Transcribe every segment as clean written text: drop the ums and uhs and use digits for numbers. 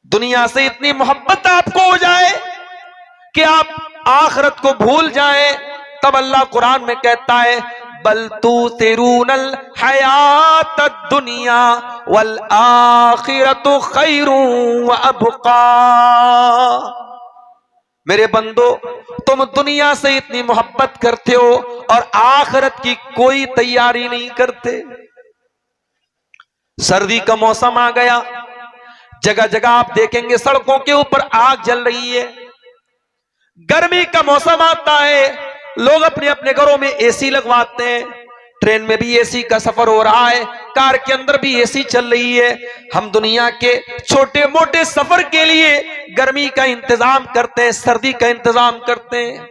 दुनिया से इतनी मोहब्बत आपको हो जाए कि आप आखिरत को भूल जाएं, तब अल्लाह कुरान में कहता है बल तुसिरूनल हयात दुनिया वल आखिरतु खैरुन व अबका। मेरे बंदो, तुम दुनिया से इतनी मोहब्बत करते हो और आखिरत की कोई तैयारी नहीं करते। सर्दी का मौसम आ गया, जगह जगह आप देखेंगे सड़कों के ऊपर आग जल रही है। गर्मी का मौसम आता है, लोग अपने अपने घरों में एसी लगवाते हैं। ट्रेन में भी एसी का सफर हो रहा है, कार के अंदर भी एसी चल रही है। हम दुनिया के छोटे मोटे सफर के लिए गर्मी का इंतजाम करते हैं, सर्दी का इंतजाम करते हैं।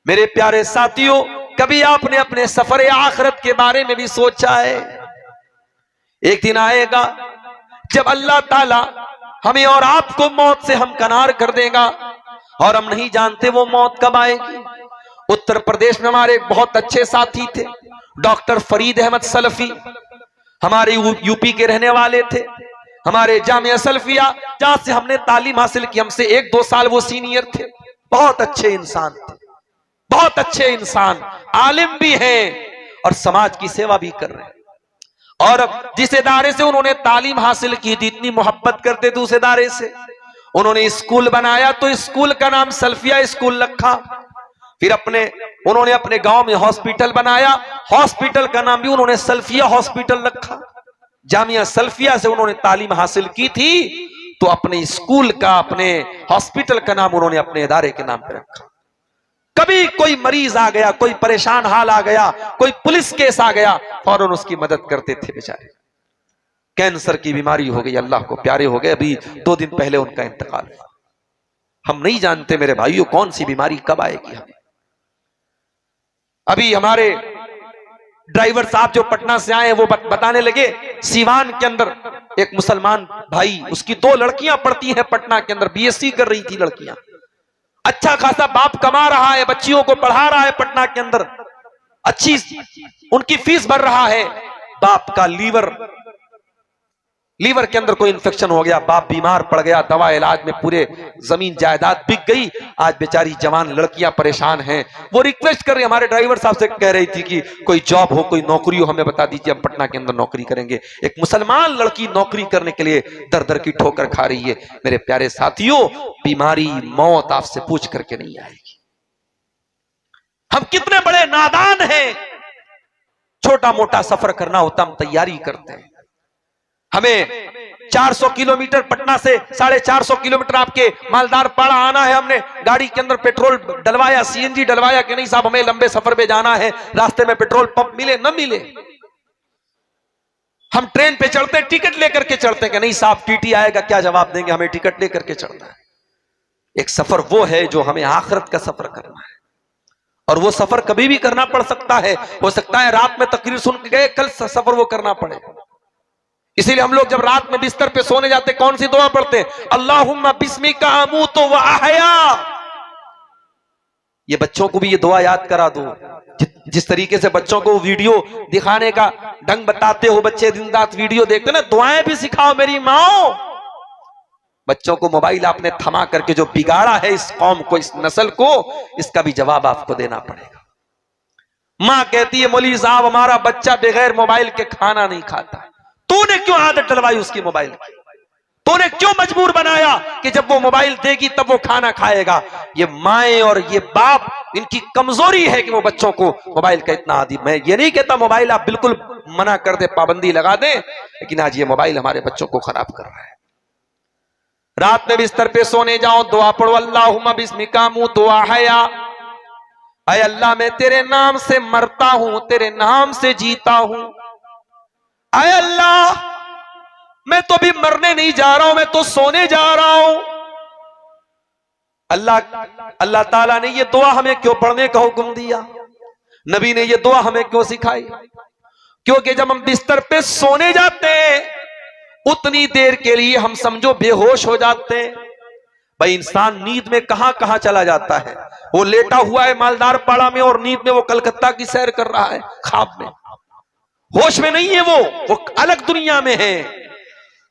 मेरे प्यारे साथियों, कभी आपने अपने सफर आखिरत के बारे में भी सोचा है? एक दिन आएगा जब अल्लाह ताला हमें और आपको मौत से हमकनार कर देगा और हम नहीं जानते वो मौत कब आएगी। उत्तर प्रदेश में हमारे एक बहुत अच्छे साथी थे, डॉक्टर फरीद अहमद सलफी, हमारे यूपी के रहने वाले थे। हमारे जामिया सल्फिया जहां से हमने तालीम हासिल की, हमसे 1-2 साल वो सीनियर थे। बहुत अच्छे इंसान थे, बहुत अच्छे इंसान, आलिम भी हैं और समाज की सेवा भी कर रहे हैं। और जिस इदारे से उन्होंने तालीम हासिल की थी, इतनी मोहब्बत करते थे उस इदारे से, उन्होंने स्कूल बनाया तो स्कूल का नाम सल्फिया स्कूल रखा। फिर उन्होंने अपने गांव में हॉस्पिटल बनाया, हॉस्पिटल का नाम भी उन्होंने सल्फिया हॉस्पिटल रखा। जामिया सल्फिया से उन्होंने तालीम हासिल की थी तो अपने स्कूल का, अपने हॉस्पिटल का नाम उन्होंने अपने इदारे के नाम पर रखा। कभी कोई मरीज आ गया, कोई परेशान हाल आ गया, कोई पुलिस केस आ गया, फौरन उसकी मदद करते थे। बेचारे कैंसर की बीमारी हो गई, अल्लाह को प्यारे हो गए, अभी 2 दिन पहले उनका इंतकाल हुआ। हम नहीं जानते मेरे भाइयों कौन सी बीमारी कब आएगी हमें। अभी हमारे ड्राइवर साहब जो पटना से आए हैं वो बताने लगे, सीवान के अंदर एक मुसलमान भाई, उसकी 2 लड़कियां पढ़ती हैं पटना के अंदर, बीएससी कर रही थी लड़कियां। अच्छा खासा बाप कमा रहा है, बच्चियों को पढ़ा रहा है पटना के अंदर, अच्छी उनकी फीस भर रहा है। बाप का लीवर के अंदर कोई इंफेक्शन हो गया, बाप बीमार पड़ गया, दवा इलाज में पूरे जमीन जायदाद बिक गई। आज बेचारी जवान लड़कियां परेशान हैं। वो रिक्वेस्ट कर रही, हमारे ड्राइवर साहब से कह रही थी कि कोई जॉब हो, कोई नौकरी हो, हमें बता दीजिए, हम पटना के अंदर नौकरी करेंगे। एक मुसलमान लड़की नौकरी करने के लिए दर दर की ठोकर खा रही है। मेरे प्यारे साथियों, बीमारी मौत आपसे पूछ करके नहीं आएगी। हम कितने बड़े नादान हैं। छोटा मोटा सफर करना होता हम तैयारी करते हैं। हमें 400 किलोमीटर पटना से 450 किलोमीटर आपके मालदार पाड़ा आना है, हमने गाड़ी के अंदर पेट्रोल डलवाया, सीएनजी डलवाया कि नहीं साहब हमें लंबे सफर पे जाना है, रास्ते में पेट्रोल पंप मिले न मिले। हम ट्रेन पे चढ़ते टिकट लेकर के चढ़ते कि नहीं साहब टीटी आएगा क्या जवाब देंगे, हमें टिकट लेकर के चढ़ना है। एक सफर वो है जो हमें आखिरत का सफर करना है, और वो सफर कभी भी करना पड़ सकता है। हो सकता है रात में तकरीर सुन के गए, कल सफर वो करना पड़े। इसीलिए हम लोग जब रात में बिस्तर पे सोने जाते कौन सी दुआ पढ़ते हैं? अल्लाहुम्मा बिस्मिका अमूतु व अहया। ये बच्चों को भी ये दुआ याद करा दो। जिस तरीके से बच्चों को वीडियो दिखाने का ढंग बताते हो, बच्चे दिन रात वीडियो देखते ना, दुआएं भी सिखाओ मेरी माओ। बच्चों को मोबाइल आपने थमा करके जो बिगाड़ा है इस कौम को, इस नस्ल को, इसका भी जवाब आपको देना पड़ेगा। मां कहती है मौलवी साहब हमारा बच्चा बगैर मोबाइल के खाना नहीं खाता। तूने क्यों आदत डलवाई उसकी मोबाइल की? तूने क्यों मजबूर बनाया कि जब वो मोबाइल देगी तब वो खाना खाएगा? ये माएं और ये बाप, इनकी कमजोरी है कि वो बच्चों को मोबाइल का इतना आदी। मैं ये नहीं कहता मोबाइल आप बिल्कुल मना कर दे, पाबंदी लगा दे, लेकिन आज ये मोबाइल हमारे बच्चों को खराब कर रहा है। रात में बिस्तर पे सोने जाओ, दुआ पढ़ो, अल्लाहुम्मा बिस्मिका अमूतु व अहया। ऐ अल्लाह मैं तेरे नाम से मरता हूं, तेरे नाम से जीता हूं। ऐ अल्लाह मैं तो भी मरने नहीं जा रहा हूं, मैं तो सोने जा रहा हूं। अल्लाह ताला ने ये दुआ हमें क्यों पढ़ने का हुक्म दिया? नबी ने ये दुआ हमें क्यों सिखाई? क्योंकि जब हम बिस्तर पे सोने जाते हैं उतनी देर के लिए हम समझो बेहोश हो जाते हैं। भाई इंसान नींद में कहां कहां चला जाता है। वो लेटा हुआ है मालदार पाड़ा में और नींद में वो कलकत्ता की सैर कर रहा है, ख्वाब में, होश में नहीं है, वो अलग दुनिया में है।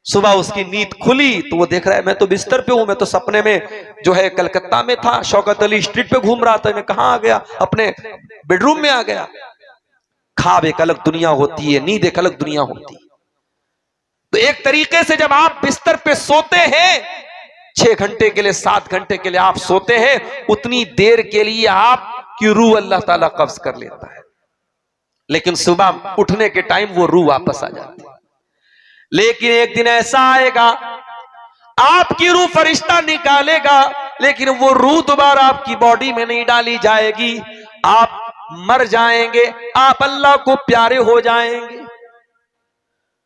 सुबह उसकी नींद खुली तो वो देख रहा है मैं तो बिस्तर पे हूं, मैं तो सपने में जो है कलकत्ता में था, शौकत अली स्ट्रीट पे घूम रहा था, मैं कहां आ गया, अपने बेडरूम में आ गया। ख्वाब एक अलग दुनिया होती है, नींद एक अलग दुनिया होती है। तो एक तरीके से जब आप बिस्तर पे सोते हैं 6 घंटे के लिए 7 घंटे के लिए आप सोते हैं, उतनी देर के लिए आपकी रूह अल्लाह ताला कब्ज कर लेता है, लेकिन सुबह उठने के टाइम वो रूह वापस आ जाती है। लेकिन एक दिन ऐसा आएगा आपकी रूह फरिश्ता निकालेगा, लेकिन वो रूह दोबारा आपकी बॉडी में नहीं डाली जाएगी, आप मर जाएंगे, आप अल्लाह को प्यारे हो जाएंगे।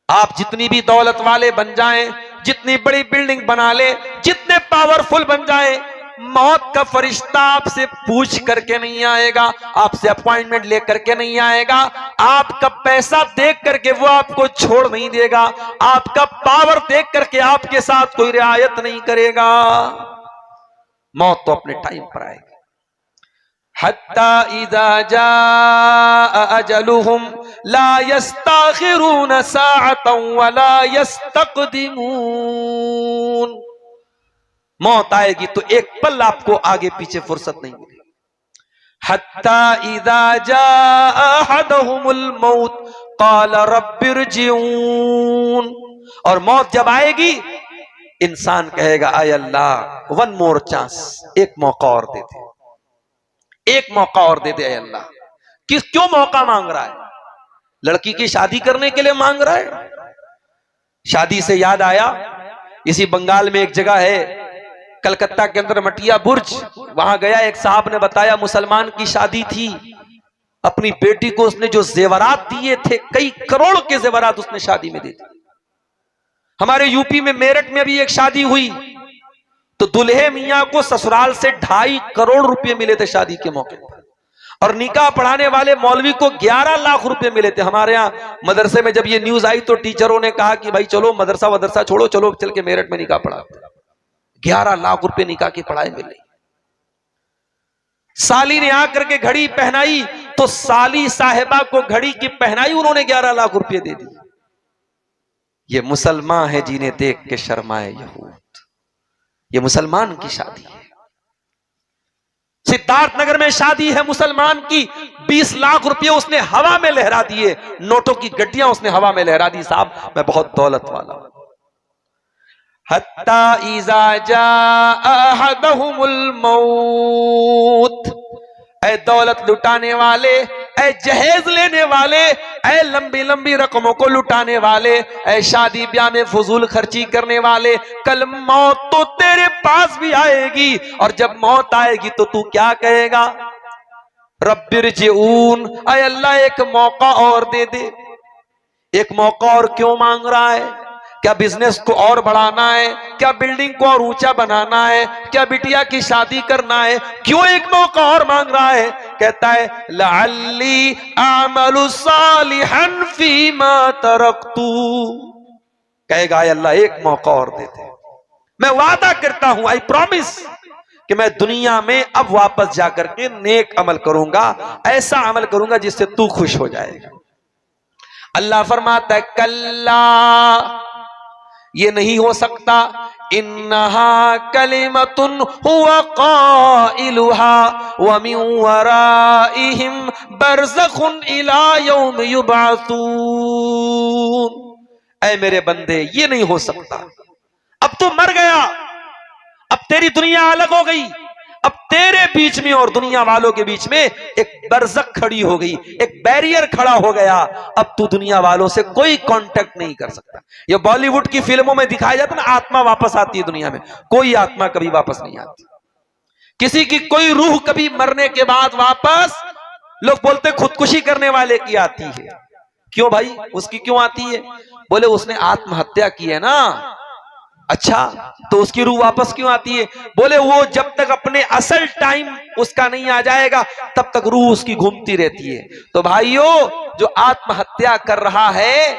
आप जितनी भी दौलत वाले बन जाएं, जितनी बड़ी बिल्डिंग बना ले, जितने पावरफुल बन जाएं, मौत का फरिश्ता आपसे पूछ करके नहीं आएगा, आपसे अपॉइंटमेंट लेकर के नहीं आएगा, आपका पैसा देख करके वो आपको छोड़ नहीं देगा, आपका पावर देख करके आपके साथ कोई रियायत नहीं करेगा। मौत तो अपने टाइम पर आएगी। हत्ता इज़ा जाअ अजलुहुम ला यस्ताखिरून साअतन वला यस्तक़दिमून। मौत आएगी तो एक पल आपको आगे पीछे फुर्सत नहीं मिलेगी। हत्ता इज़ा जाअ अहदहुमुल मौत क़ाल रब्बिरजिऊन। और मौत जब आएगी इंसान कहेगा आय अल्लाह वन मोर चांस, एक मौका और दे दे, एक मौका और दे दे अल्लाह। क्यों मौका मांग रहा है? लड़की की शादी करने के लिए मांग रहा है। शादी से याद आया, इसी बंगाल में एक जगह है कलकत्ता के अंदर मटिया बुर्ज, वहां गया, एक साहब ने बताया मुसलमान की शादी थी, अपनी बेटी को उसने जो जेवरात दिए थे, कई करोड़ के जेवरात उसने शादी में दे दिए। हमारे यूपी में मेरठ में भी एक शादी हुई तो दुल्हे मियां को ससुराल से 2.5 करोड़ रुपए मिले थे शादी के मौके पर, और निकाह पढ़ाने वाले मौलवी को 11 लाख रुपए मिले थे। हमारे यहाँ मदरसे में जब ये न्यूज आई तो टीचरों ने कहा कि भाई चलो मदरसा छोड़ो, चलो चल के मेरठ में निकाह पढ़ाते। 11 लाख रुपए निकाह की पढ़ाई मिली। साली ने आकर के घड़ी पहनाई तो साली साहिबा को घड़ी की पहनाई उन्होंने 11 लाख रुपए दे दी। ये मुसलमान है जिन्हें देख के शर्माए यहूद। ये मुसलमान की शादी है। सिद्धार्थनगर में शादी है मुसलमान की, 20 लाख रुपए उसने हवा में लहरा दिए, नोटों की गड्डियां उसने हवा में लहरा दी। साहब मैं बहुत दौलत वाला हूं। हत्ता इज़ा जाअ अहदहुमुल मौत। ऐ दौलत लुटाने वाले, ऐ जहेज लेने वाले, ऐ लंबी लंबी रकमों को लुटाने वाले, ऐ शादी ब्याह में फजूल खर्ची करने वाले, कल मौत तो तेरे पास भी आएगी, और जब मौत आएगी तो तू क्या कहेगा? रब्बिरजिऊन, ऐ अल्लाह एक मौका और दे दे। एक मौका और क्यों मांग रहा है? क्या बिजनेस को और बढ़ाना है? क्या बिल्डिंग को और ऊंचा बनाना है? क्या बिटिया की शादी करना है? क्यों एक मौका और मांग रहा है? कहता है लअल्ली अअमलु सालिहन फीमा तरक्तु। कहेगा अल्लाह एक मौका और दे दे, मैं वादा करता हूं, आई प्रॉमिस कि मैं दुनिया में अब वापस जाकर के नेक अमल करूंगा, ऐसा अमल करूंगा जिससे तू खुश हो जाएगा। अल्लाह फरमाता है कल्ला, ये नहीं हो सकता, इन्नहा कलिमतुन हुवा काइलुहा व मिन वराइहिम बरज़खुन इला यौम युबअसून। ऐ मेरे बंदे ये नहीं हो सकता, अब तू मर गया, अब तेरी दुनिया अलग हो गई, अब तेरे बीच में और दुनिया वालों के बीच में एक बरज़ख खड़ी हो गई, एक बैरियर खड़ा हो गया। अब तू दुनिया वालों से कोई कांटेक्ट नहीं कर सकता। ये बॉलीवुड की फिल्मों में दिखाया जाता है ना, आत्मा वापस आती है दुनिया में, कोई आत्मा कभी वापस नहीं आती। किसी की कोई रूह कभी मरने के बाद वापस, लोग बोलते खुदकुशी करने वाले की आती है। क्यों भाई उसकी क्यों आती है? बोले उसने आत्महत्या की है ना। अच्छा तो उसकी रूह वापस क्यों आती है? बोले वो जब तक अपने असल टाइम उसका नहीं आ जाएगा तब तक रूह उसकी घूमती रहती है। तो भाइयों जो आत्महत्या कर रहा है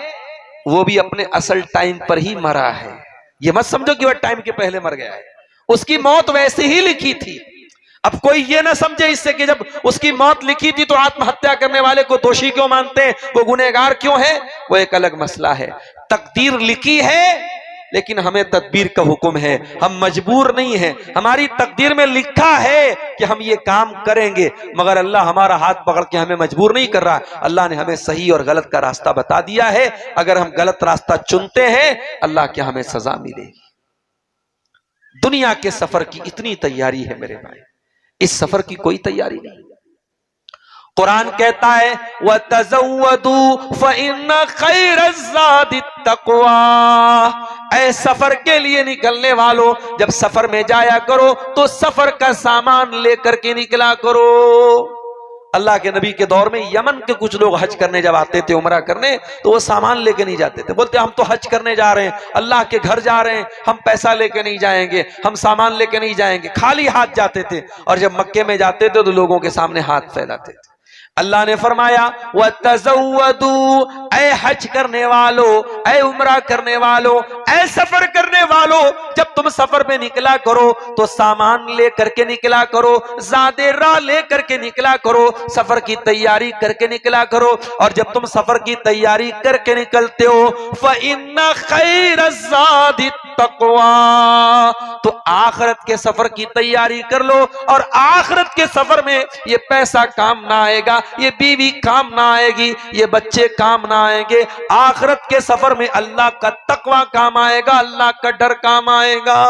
वो भी अपने असल टाइम पर ही मरा है। ये मत समझो कि वह टाइम के पहले मर गया है, उसकी मौत वैसे ही लिखी थी। अब कोई ये ना समझे इससे कि जब उसकी मौत लिखी थी तो आत्महत्या करने वाले को दोषी क्यों मानते हैं, वो गुनहगार क्यों है, वो एक अलग मसला है। तकदीर लिखी है लेकिन हमें तदबीर का हुक्म है, हम मजबूर नहीं हैं। हमारी तकदीर में लिखा है कि हम ये काम करेंगे, मगर अल्लाह हमारा हाथ पकड़ के हमें मजबूर नहीं कर रहा। अल्लाह ने हमें सही और गलत का रास्ता बता दिया है। अगर हम गलत रास्ता चुनते हैं, अल्लाह की हमें सजा मिलेगी। दुनिया के सफर की इतनी तैयारी है मेरे भाई, इस सफर की कोई तैयारी नहीं। कुरान कहता है वतज़व्वदू फ़इन्न ख़ैरज़्ज़ादित तक़वा, ऐ सफर के लिए निकलने वालों, जब सफर में जाया करो तो सफर का सामान लेकर के निकला करो। अल्लाह के नबी के दौर में यमन के कुछ लोग हज करने जब आते थे, उमरा करने, तो वो सामान लेके नहीं जाते थे। बोलते हम तो हज करने जा रहे हैं, अल्लाह के घर जा रहे हैं, हम पैसा लेके नहीं जाएंगे, हम सामान लेके नहीं जाएंगे, खाली हाथ जाते थे। और जब मक्के में जाते थे तो लोगों के सामने हाथ फैलाते थे। अल्लाह ने फरमाया वतज़व्वदू, ऐ हज करने वालों, ऐ उमरा करने वालों, ऐ सफर करने वालों, जब तुम सफर में निकला करो तो सामान लेकर के निकला करो, ज़ादे राह लेकर के निकला करो, सफर की तैयारी करके निकला करो। और जब तुम सफर की तैयारी करके निकलते हो, फ़इन्न ख़ैरज़्ज़ादित तक़वा, तो आखिरत के सफर की तैयारी कर लो। और आखिरत के सफर में ये पैसा काम ना आएगा, ये बीवी काम ना आएगी, ये बच्चे काम ना आएंगे। आखिरत के सफर में अल्लाह का तकवा काम आएगा, अल्लाह का डर काम आएगा।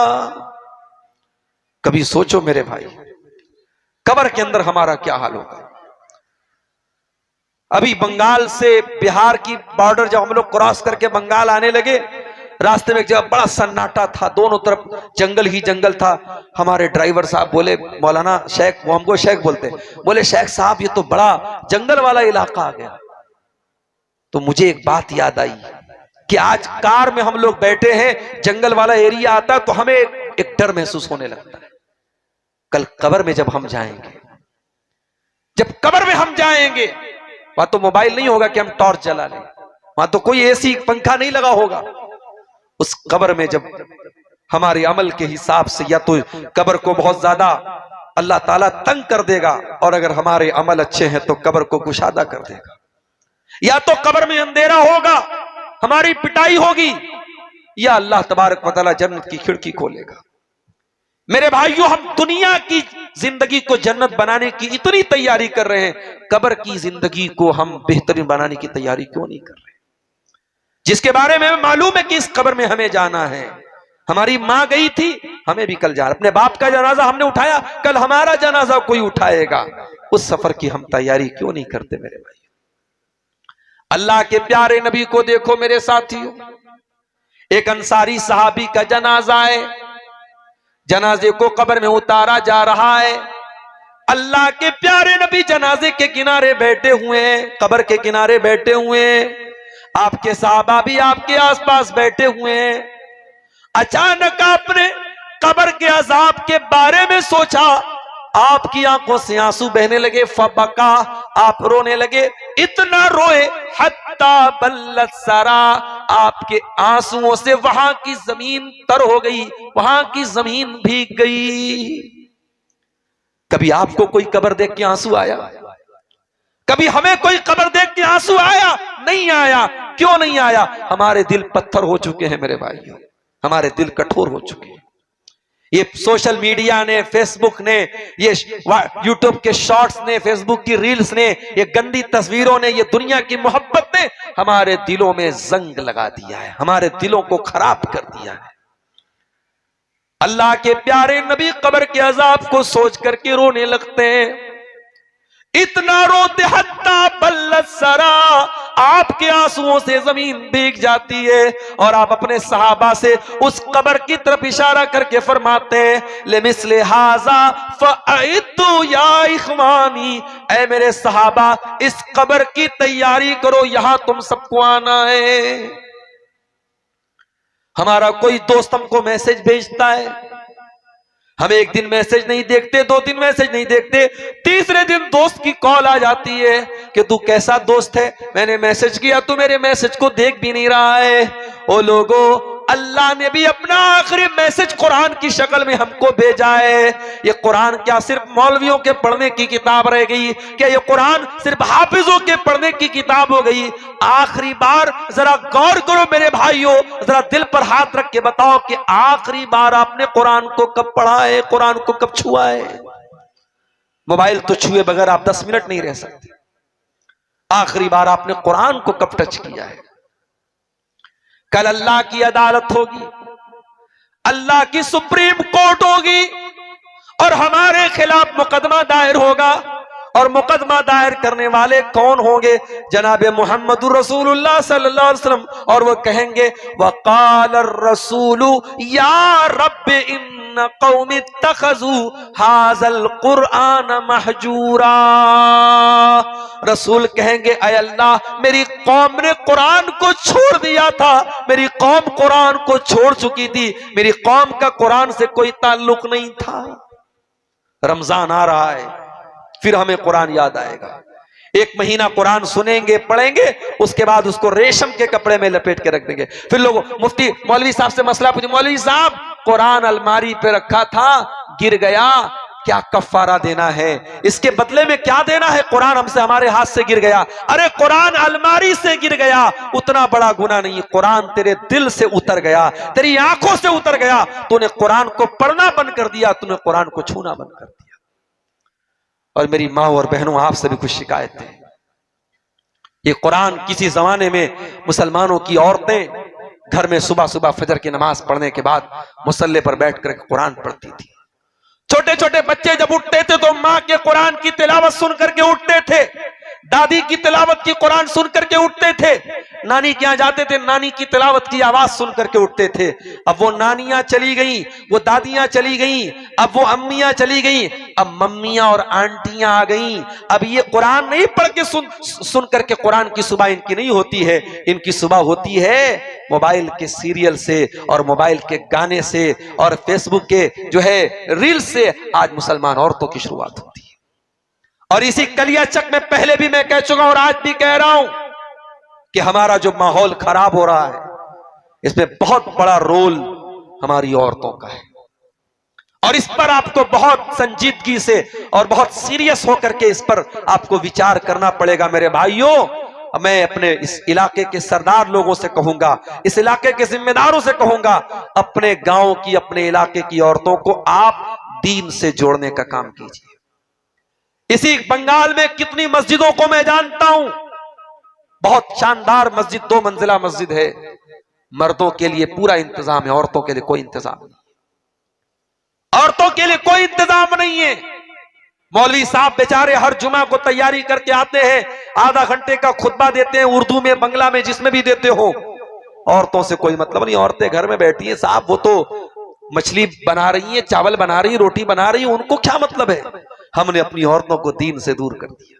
कभी सोचो मेरे भाई, कब्र के अंदर हमारा क्या हाल होगा। अभी बंगाल से बिहार की बॉर्डर जब हम लोग क्रॉस करके बंगाल आने लगे, रास्ते में एक जगह बड़ा सन्नाटा था, दोनों तरफ जंगल ही जंगल था। हमारे ड्राइवर साहब बोले, मौलाना शेख, वो हमको शेख बोलते, बोले शेख साहब ये तो बड़ा जंगल वाला इलाका आ गया। तो मुझे एक बात याद आई कि आज कार में हम लोग बैठे हैं, जंगल वाला एरिया आता है तो हमें एक डर महसूस होने लगता है। कल कब्र में जब हम जाएंगे, जब कब्र में हम जाएंगे, वहां तो मोबाइल नहीं होगा कि हम टॉर्च जला लें, वहां तो कोई एसी पंखा नहीं लगा होगा। उस कब्र में जब हमारे अमल के हिसाब से या तो कब्र को बहुत ज्यादा अल्लाह ताला तंग कर देगा, और अगर हमारे अमल अच्छे हैं तो कब्र को कुशादा कर देगा। या तो कब्र में अंधेरा होगा, हमारी पिटाई होगी, या अल्लाह तबारक व तआला जन्नत की खिड़की खोलेगा। मेरे भाइयों, हम दुनिया की जिंदगी को जन्नत बनाने की इतनी तैयारी कर रहे हैं, कब्र की जिंदगी को हम बेहतरीन बनाने की तैयारी क्यों नहीं कर रहे, जिसके बारे में मालूम है कि इस कब्र में हमें जाना है। हमारी मां गई थी, हमें भी कल जाना, अपने बाप का जनाजा हमने उठाया, कल हमारा जनाजा कोई उठाएगा। उस सफर की हम तैयारी क्यों नहीं करते मेरे भाई। अल्लाह के प्यारे नबी को देखो मेरे साथियों, एक अंसारी सहाबी का जनाजा है, जनाजे को कब्र में उतारा जा रहा है। अल्लाह के प्यारे नबी जनाजे के किनारे बैठे हुए हैं, कब्र के किनारे बैठे हुए हैं, आपके सहाबा भी आपके आसपास बैठे हुए हैं। अचानक आपने कब्र के अजाब के बारे में सोचा, आपकी आंखों से आंसू बहने लगे, फबका, आप रोने लगे, इतना रोए हत्ता बल्लत सरा, आपके आंसुओं से वहां की जमीन तर हो गई, वहां की जमीन भीग गई। कभी आपको कोई कब्र देख के आंसू आया? कभी हमें कोई कब्र देख के आंसू आया? नहीं आया। क्यों नहीं आया? हमारे दिल पत्थर हो चुके हैं मेरे भाइयों, हमारे दिल कठोर हो चुके हैं। ये सोशल मीडिया ने, फेसबुक ने, ये यूट्यूब के शॉर्ट्स ने, फेसबुक की रील्स ने, ये गंदी तस्वीरों ने, ये दुनिया की मोहब्बत ने हमारे दिलों में जंग लगा दिया है, हमारे दिलों को खराब कर दिया है। अल्लाह के प्यारे नबी कब्र के अजाब को सोच करके रोने लगते हैं, इतना रोते हत्ता बल्लत सरा, आपके आंसुओं से जमीन भीग जाती है। और आप अपने सहाबा से उस कब्र की तरफ इशारा करके फरमाते हैं, लिमिस्ले हाजा फअइदु या इख्वानी, ऐ मेरे सहाबा इस कब्र की तैयारी करो, यहां तुम सबको आना है। हमारा कोई दोस्त हमको मैसेज भेजता है, हम एक दिन मैसेज नहीं देखते, 2 दिन मैसेज नहीं देखते, तीसरे दिन दोस्त की कॉल आ जाती है कि तू कैसा दोस्त है, मैंने मैसेज किया, तू मेरे मैसेज को देख भी नहीं रहा है। ओ लोगों, अल्लाह ने भी अपना आखिरी मैसेज कुरान की शक्ल में हमको भेजा है। ये कुरान क्या सिर्फ मौलवियों के पढ़ने की किताब रह गई? क्या ये कुरान सिर्फ हाफिजों के पढ़ने की किताब हो गई? आखिरी बार जरा गौर करो मेरे भाइयों, जरा दिल पर हाथ रख के बताओ कि आखिरी बार आपने कुरान को कब पढ़ा है, कुरान को कब छुआ है? मोबाइल तो छुए बगैर आप 10 मिनट नहीं रह सकते। आखिरी बार आपने कुरान को कब टच किया है? कल अल्लाह की अदालत होगी, अल्लाह की सुप्रीम कोर्ट होगी और हमारे खिलाफ मुकदमा दायर होगा। और मुकदमा दायर करने वाले कौन होंगे? जनाबे मुहम्मदुर रसूलुल्लाह सल्लल्लाहु अलैहि वसल्लम। और वो कहेंगे वक़ाल रसूलु या रब्बि इन्न कौमी इत्तखज़ू हाज़ल कुरआन महजूरा। रसूल कहेंगे अय अल्लाह, मेरी कौम ने कुरान को छोड़ दिया था, मेरी कौम कुरान को छोड़ चुकी थी, मेरी कौम का कुरान से कोई ताल्लुक नहीं था। रमजान आ रहा है, फिर हमें कुरान याद आएगा। एक महीना कुरान सुनेंगे, पढ़ेंगे, उसके बाद उसको रेशम के कपड़े में लपेट के रख देंगे। फिर लोग मुफ्ती मौलवी साहब से मसला पूछे, मौलवी साहब कुरान अलमारी पे रखा था, गिर गया, क्या कफारा देना है? इसके बदले में क्या देना है? कुरान हमसे हमारे हाथ से गिर गया। अरे कुरान अलमारी से गिर गया, उतना बड़ा गुनाह नहीं। कुरान तेरे दिल से उतर गया, तेरी आंखों से उतर गया, तूने कुरान को पढ़ना बंद कर दिया, तूने कुरान को छूना बंद कर दिया। और मेरी माँ और बहनों, आपसे भी कुछ शिकायत है। ये कुरान किसी जमाने में मुसलमानों की औरतें घर में सुबह सुबह फजर की नमाज पढ़ने के बाद मुसल्ले पर बैठकर कुरान पढ़ती थी। छोटे छोटे बच्चे जब उठते थे तो माँ के कुरान की तिलावत सुन करके उठते थे, दादी की तिलावत की कुरान सुन करके उठते थे, नानी के यहाँ जाते थे, नानी की तिलावत की आवाज सुन करके उठते थे। अब वो नानियां चली गई, वो दादियां चली गई, अब वो अम्मियां चली गई, अब मम्मियां और आंटियां आ गई। अब ये कुरान नहीं पढ़ के सुन करके कुरान की सुबह इनकी नहीं होती है, इनकी सुबह होती है मोबाइल के सीरियल से और मोबाइल के गाने से और फेसबुक के जो है रील से। आज मुसलमान औरतों की शुरुआत होती है। और इसी कलियाचक में पहले भी मैं कह चुका और आज भी कह रहा हूं कि हमारा जो माहौल खराब हो रहा है, इसमें बहुत बड़ा रोल हमारी औरतों का है। और इस पर आपको बहुत संजीदगी से और बहुत सीरियस होकर के इस पर आपको विचार करना पड़ेगा मेरे भाइयों। मैं अपने इस इलाके के सरदार लोगों से कहूंगा, इस इलाके के जिम्मेदारों से कहूंगा, अपने गांव की, अपने इलाके की औरतों को आप दीन से जोड़ने का काम कीजिए। इसी बंगाल में कितनी मस्जिदों को मैं जानता हूं, बहुत शानदार मस्जिद, 2 मंजिला मस्जिद है, मर्दों के लिए पूरा इंतजाम है, औरतों के लिए कोई इंतजाम नहीं। औरतों के लिए कोई इंतजाम नहीं है। मौलवी साहब बेचारे हर जुमा को तैयारी करके आते हैं, आधा घंटे का खुतबा देते हैं, उर्दू में, बंगला में, जिसमें भी देते हो। औरतों से कोई मतलब नहीं, औरतें घर में बैठी हैं साहब, वो तो मछली बना रही है, चावल बना रही है, रोटी बना रही है, उनको क्या मतलब है? हमने अपनी औरतों को दीन से दूर कर दिया।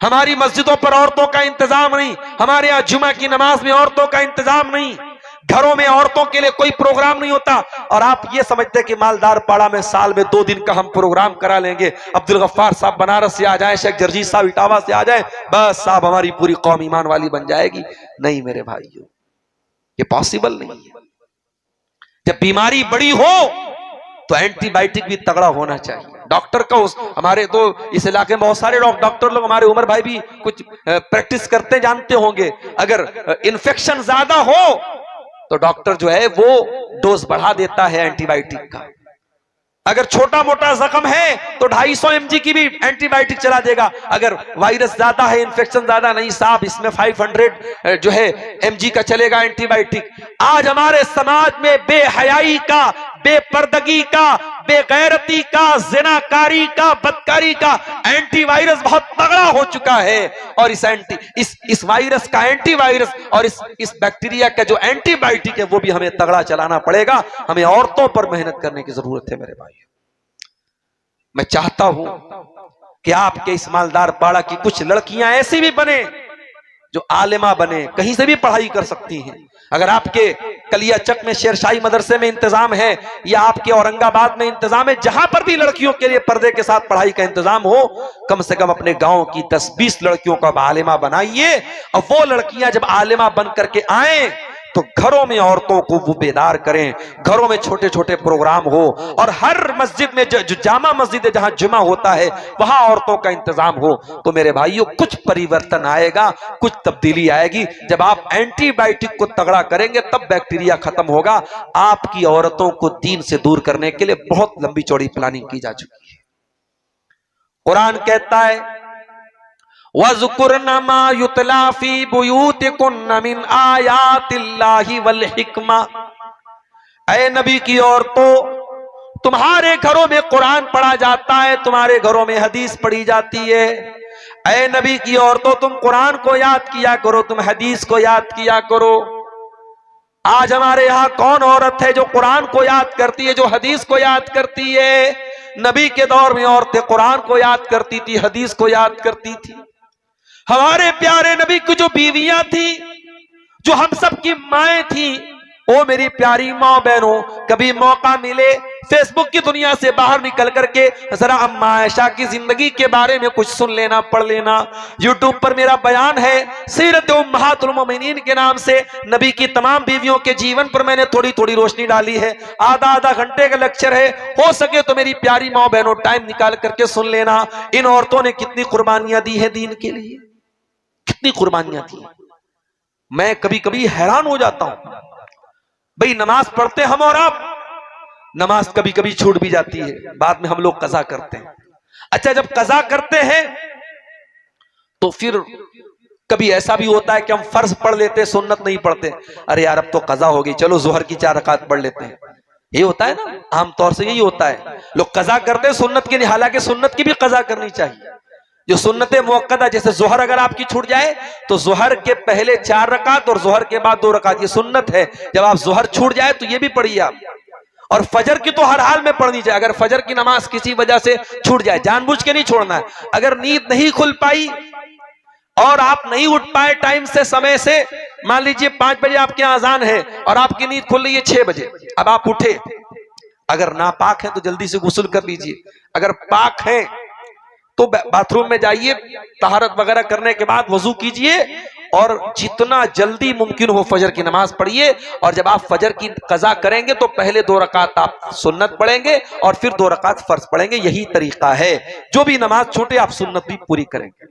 हमारी मस्जिदों पर औरतों का इंतजाम नहीं, हमारे यहाँ जुमा की नमाज में औरतों का इंतजाम नहीं, घरों में औरतों के लिए कोई प्रोग्राम नहीं होता। और आप ये समझते हैं कि मालदार पाड़ा में साल में 2 दिन का हम प्रोग्राम करा लेंगे, अब्दुल गफ्फार साहब बनारस से आ जाए, शेख जर्जी साहब इटावा से आ जाए, बस साहब हमारी पूरी कौम ईमान वाली बन जाएगी। नहीं मेरे भाइयों, ये पॉसिबल नहीं है। जब बीमारी बड़ी हो तो एंटीबायोटिक भी तगड़ा होना चाहिए। डॉक्टर का हमारे तो इस इलाके में बहुत सारे डॉक्टर लोग, हमारे उमर भाई भी कुछ प्रैक्टिस करते जानते होंगे, अगर इन्फेक्शन ज्यादा हो तो डॉक्टर जो है वो डोज बढ़ा देता है एंटीबायोटिक का। अगर छोटा मोटा जख्म है तो 250 mg की भी एंटीबायोटिक चला देगा। अगर वायरस ज्यादा है, इन्फेक्शन ज्यादा, नहीं साहब इसमें 500 जो है mg का चलेगा एंटीबायोटिक। आज हमारे समाज में बेहयाई का, बेपर्दगी का, बेगैरती का, जिनाकारी का, बदकारी का एंटीवायरस बहुत तगड़ा हो चुका है। और इस वायरस का एंटीवायरस और इस बैक्टीरिया का जो एंटीबायोटिक है वो भी हमें तगड़ा चलाना पड़ेगा। हमें औरतों पर मेहनत करने की जरूरत है मेरे भाई। मैं चाहता हूं कि आपके इस मालदार पाड़ा की कुछ लड़कियां ऐसी भी बने जो आलिमा बने, कहीं से भी पढ़ाई कर सकती हैं। अगर आपके कलियाचक में शेरशाही मदरसे में इंतजाम है या आपके औरंगाबाद में इंतजाम है, जहां पर भी लड़कियों के लिए पर्दे के साथ पढ़ाई का इंतजाम हो, कम से कम अपने गांव की 10-20 लड़कियों को आलिमा बनाइए। और वो लड़कियां जब आलिमा बन करके आए तो घरों में औरतों को वो बेदार करें, घरों में छोटे छोटे प्रोग्राम हो, और हर मस्जिद में जो जामा मस्जिद है जहां जुमा होता है वहां औरतों का इंतजाम हो। तो मेरे भाइयों कुछ परिवर्तन आएगा, कुछ तब्दीली आएगी। जब आप एंटीबायोटिक को तगड़ा करेंगे तब बैक्टीरिया खत्म होगा। आपकी औरतों को दीन से दूर करने के लिए बहुत लंबी चौड़ी प्लानिंग की जा चुकी है। कुरान कहता है वज़कुरना मा युतला फी बुयूतिकुन्ना मिन आयातिल्लाहि वल हिकमा। ऐ नबी की औरतों, तुम्हारे घरों में कुरान पढ़ा जाता है, तुम्हारे घरों में हदीस पढ़ी जाती है। ऐ नबी की औरतों, तुम कुरान को याद किया करो, तुम हदीस को याद किया करो। आज हमारे यहां कौन औरत है जो कुरान को याद करती है, जो हदीस को याद करती है? नबी के दौर में औरतें कुरान को याद करती थी, हदीस को याद करती थी। हमारे प्यारे नबी की जो बीवियां थी, जो हम सब की माएं थी, ओ मेरी प्यारी माँ बहनों, कभी मौका मिले फेसबुक की दुनिया से बाहर निकल करके जरा अम्मा आयशा की जिंदगी के बारे में कुछ सुन लेना, पढ़ लेना। यूट्यूब पर मेरा बयान है सीरत उम्महातुल मोमिनीन के नाम से, नबी की तमाम बीवियों के जीवन पर मैंने थोड़ी थोड़ी रोशनी डाली है। आधा आधा घंटे का लेक्चर है, हो सके तो मेरी प्यारी माँ बहनों टाइम निकाल करके सुन लेना। इन औरतों ने कितनी कुर्बानियां दी है दीन के लिए, कितनी कुर्बानियां दी। मैं कभी कभी हैरान हो जाता हूं, भाई नमाज पढ़ते हम और आप, नमाज कभी कभी छूट भी जाती है, बाद में हम लोग कज़ा करते हैं। अच्छा, जब कज़ा करते हैं तो फिर कभी ऐसा भी होता है कि हम फर्ज पढ़ लेते हैं, सुन्नत नहीं पढ़ते। अरे यार अब तो कज़ा हो गई, चलो जोहर की 4 रकात पढ़ लेते हैं। ये होता है ना, आमतौर से यही होता है, लोग कज़ा करते हैं सुन्नत के लिए। हालांकि सुन्नत की भी कज़ा करनी चाहिए। जो सुन्नत मुअक्कदा, जैसे जोहर अगर आपकी छूट जाए तो जोहर के पहले 4 रकात और जोहर के बाद 2 रकात, ये सुन्नत है। जब आप जोहर छूट जाए तो ये भी पढ़िए आप। और फजर की तो हर हाल में पढ़नी चाहिए। अगर फजर की नमाज किसी वजह से छूट जाए, जानबूझ के नहीं छोड़ना है। अगर नींद नहीं खुल पाई और आप नहीं उठ पाए टाइम से, समय से, मान लीजिए 5 बजे आपके यहाँ अजान है और आपकी नींद खुल रही है 6 बजे, अब आप उठे, अगर नापाक है तो जल्दी से गुस्ल कर लीजिए, अगर पाक है तो बाथरूम में जाइए, तहारत वगैरह करने के बाद वजू कीजिए और जितना जल्दी मुमकिन हो फजर की नमाज पढ़िए। और जब आप फजर की कज़ा करेंगे तो पहले 2 रकात आप सुन्नत पढ़ेंगे और फिर 2 रकात फर्ज पढ़ेंगे। यही तरीका है, जो भी नमाज छूटे आप सुन्नत भी पूरी करेंगे।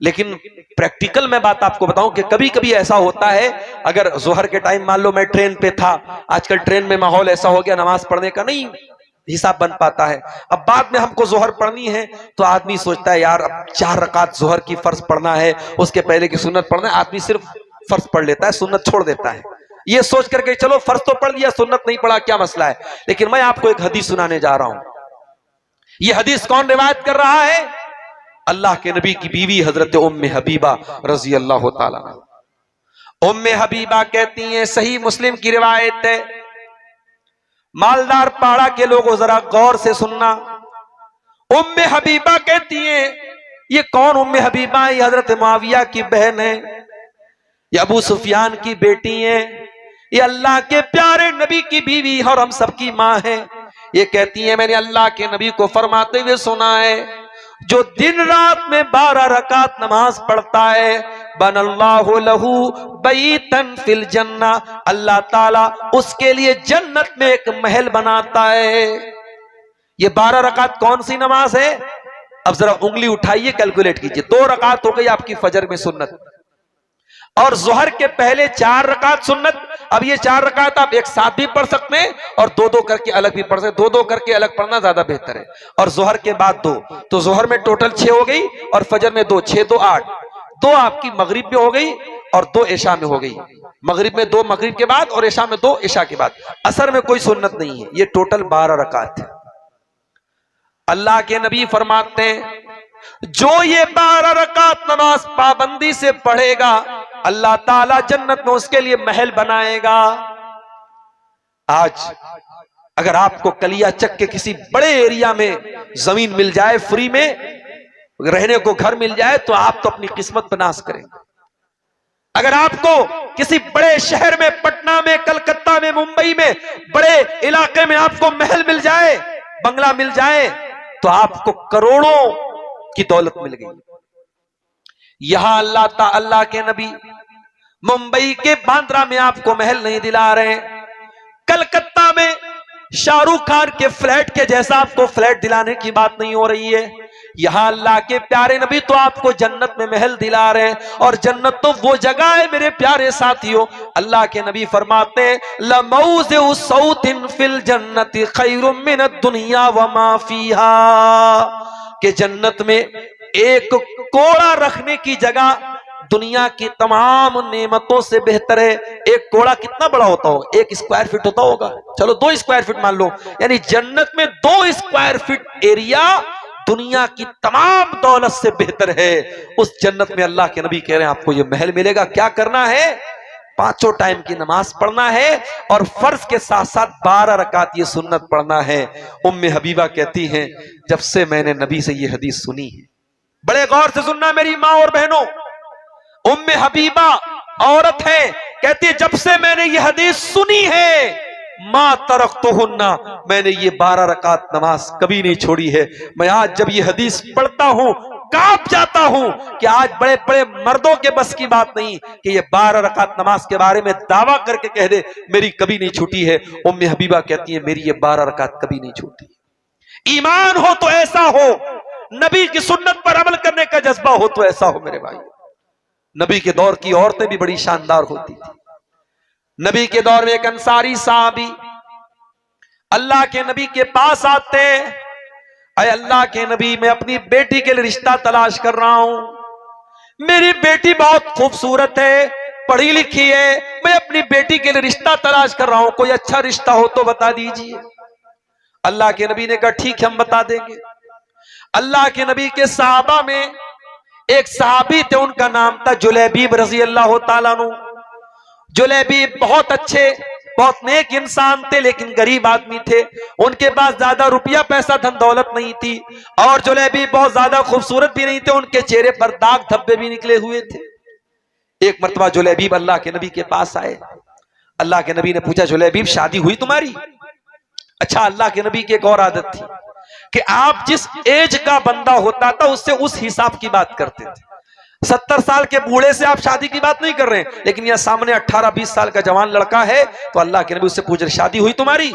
लेकिन प्रैक्टिकल में बात आपको बताऊं कि कभी कभी ऐसा होता है, अगर जोहर के टाइम मान लो मैं ट्रेन पे था, आजकल ट्रेन में माहौल ऐसा हो गया नमाज पढ़ने का नहीं हिसाब बन पाता है। अब बाद में हमको जोहर पढ़नी है तो आदमी सोचता है यार अब 4 रकात जोहर की फर्ज पढ़ना है, उसके पहले की सुन्नत पढ़ना है। आदमी सिर्फ फर्ज पढ़ लेता है, सुन्नत छोड़ देता है, ये सोच करके चलो फर्ज तो पढ़ लिया, सुन्नत नहीं पढ़ा, क्या मसला है। लेकिन मैं आपको एक हदीस सुनाने जा रहा हूं। यह हदीस कौन रिवायत कर रहा है? अल्लाह के नबी की बीवी हजरत उम्मे हबीबा रजी अल्लाह ताला। उम्मे हबीबा कहती हैं, सही मुस्लिम की रिवायत है, मालदार पाड़ा के लोगों जरा गौर से सुनना। उम्मे हबीबा कहती हैं, ये कौन उम्मे हबीबा? ये हजरत मुआविया की बहन है, ये अबू सुफियान की बेटी है, ये अल्लाह के प्यारे नबी की बीवी और हम सबकी माँ है। ये कहती है मैंने अल्लाह के नबी को फरमाते हुए सुना है, जो दिन रात में 12 रकात नमाज पढ़ता है, बनल्लाहु लहू बैतन फिल जन्ना, अल्लाह ताला उसके लिए जन्नत में एक महल बनाता है। ये 12 रकात कौन सी नमाज है? अब जरा उंगली उठाइए, कैलकुलेट कीजिए। 2 रकात हो गई आपकी फजर में सुन्नत, और जोहर के पहले 4 रकात सुन्नत। अब ये 4 रकात आप एक साथ भी पढ़ सकते हैं और 2-2 करके अलग भी पढ़ सकते, 2-2 करके अलग पढ़ना ज्यादा बेहतर है। और जोहर के बाद 2, तो जोहर में टोटल 6 हो गई और फजर में 2, 6 2 8, 2 आपकी मगरिब में हो गई और 2 इशा में हो गई। मगरिब में 2 मगरिब के बाद और इशा में 2 इशा के बाद। असर में कोई सुन्नत नहीं है। ये टोटल 12 रकात है। अल्लाह के नबी फरमाते हैं, जो ये 12 रकात नमाज पाबंदी से पढ़ेगा, अल्लाह ताला जन्नत में उसके लिए महल बनाएगा। आज अगर आपको कलिया चक के किसी बड़े एरिया में जमीन मिल जाए, फ्री में रहने को घर मिल जाए, तो आप तो अपनी किस्मत पर नाश करेंगे। अगर आपको किसी बड़े शहर में, पटना में, कलकत्ता में, मुंबई में, बड़े इलाके में आपको महल मिल जाए, बंगला मिल जाए, तो आपको करोड़ों की दौलत मिल गई। यहां अल्लाह के नबी मुंबई के बांद्रा में आपको महल नहीं दिला रहे, कलकत्ता में शाहरुख खान के फ्लैट के जैसा आपको फ्लैट दिलाने की बात नहीं हो रही है। यहां अल्लाह के प्यारे नबी तो आपको जन्नत में महल दिला रहे हैं, और जन्नत तो वो जगह है मेरे प्यारे साथियों, अल्लाह के नबी फरमाते हैं लमौज़िउ सौतिन फिल जन्नति खैरुम मिनद दुनिया व मा फीहा, कि जन्नत में एक कोड़ा रखने की जगह दुनिया की तमाम नेमतों से बेहतर है। एक कोड़ा कितना बड़ा होता होगा? 1 स्क्वायर फीट होता होगा, चलो 2 स्क्वायर फीट मान लो, यानी जन्नत में 2 स्क्वायर फीट एरिया दुनिया की तमाम दौलत से बेहतर है। उस जन्नत में अल्लाह के नबी कह रहे हैं आपको ये महल मिलेगा। क्या करना है? 5 टाइम की नमाज पढ़ना है, और फर्ज के साथ साथ 12 रकात ये सुन्नत पढ़ना है। उम्मे हबीबा कहती हैं जब से मैंने नबी से ये हदीस सुनी है, बड़े गौर से सुनना मेरी माँ और बहनों, उम्मे हबीबा औरत है, कहती है जब से मैंने ये हदीस सुनी है मां तरक्तुहुन्ना, मैंने ये 12 रकात नमाज कभी नहीं छोड़ी है। मैं आज जब ये हदीस पढ़ता हूं कांप जाता हूं कि आज बड़े बड़े मर्दों के बस की बात नहीं कि ये 12 रकात नमाज के बारे में दावा करके कह दे मेरी कभी नहीं छूटी है। उम्मे हबीबा कहती है मेरी ये 12 रकात कभी नहीं छूटी। ईमान हो तो ऐसा हो, नबी की सुन्नत पर अमल करने का जज्बा हो तो ऐसा हो मेरे भाई। नबी के दौर की औरतें भी बड़ी शानदार होती थी। नबी के दौर में एक अंसारी साहबी अल्लाह के नबी के पास आते हैं, अरे अल्लाह के नबी मैं अपनी बेटी के लिए रिश्ता तलाश कर रहा हूं, मेरी बेटी बहुत खूबसूरत है, पढ़ी लिखी है, मैं अपनी बेटी के लिए रिश्ता तलाश कर रहा हूं, कोई अच्छा रिश्ता हो तो बता दीजिए। अल्लाह के नबी ने कहा ठीक है हम बता देंगे। अल्लाह के नबी के सहाबा में एक सहाबी थे, उनका नाम था जुलैबीब रज़ी अल्लाह ताला अन्हु। जुलैबीब बहुत अच्छे बहुत नेक इंसान थे, लेकिन गरीब आदमी थे, उनके पास ज्यादा रुपया पैसा धन दौलत नहीं थी, और जुलैबीब बहुत ज्यादा खूबसूरत भी नहीं थे, उनके चेहरे पर दाग धब्बे भी निकले हुए थे। एक मर्तबा जुलैबीब अल्लाह के नबी के पास आए। अल्लाह के नबी ने पूछा जुलैबीब शादी हुई तुम्हारी? अच्छा, अल्लाह के नबी की एक और आदत थी कि आप जिस एज का बंदा होता था उससे उस हिसाब की बात करते थे। 70 साल के बूढ़े से आप शादी की बात नहीं कर रहे हैं, लेकिन यह सामने 18-20 साल का जवान लड़का है, तो अल्लाह के नबी उससे पूछ रहे शादी हुई तुम्हारी?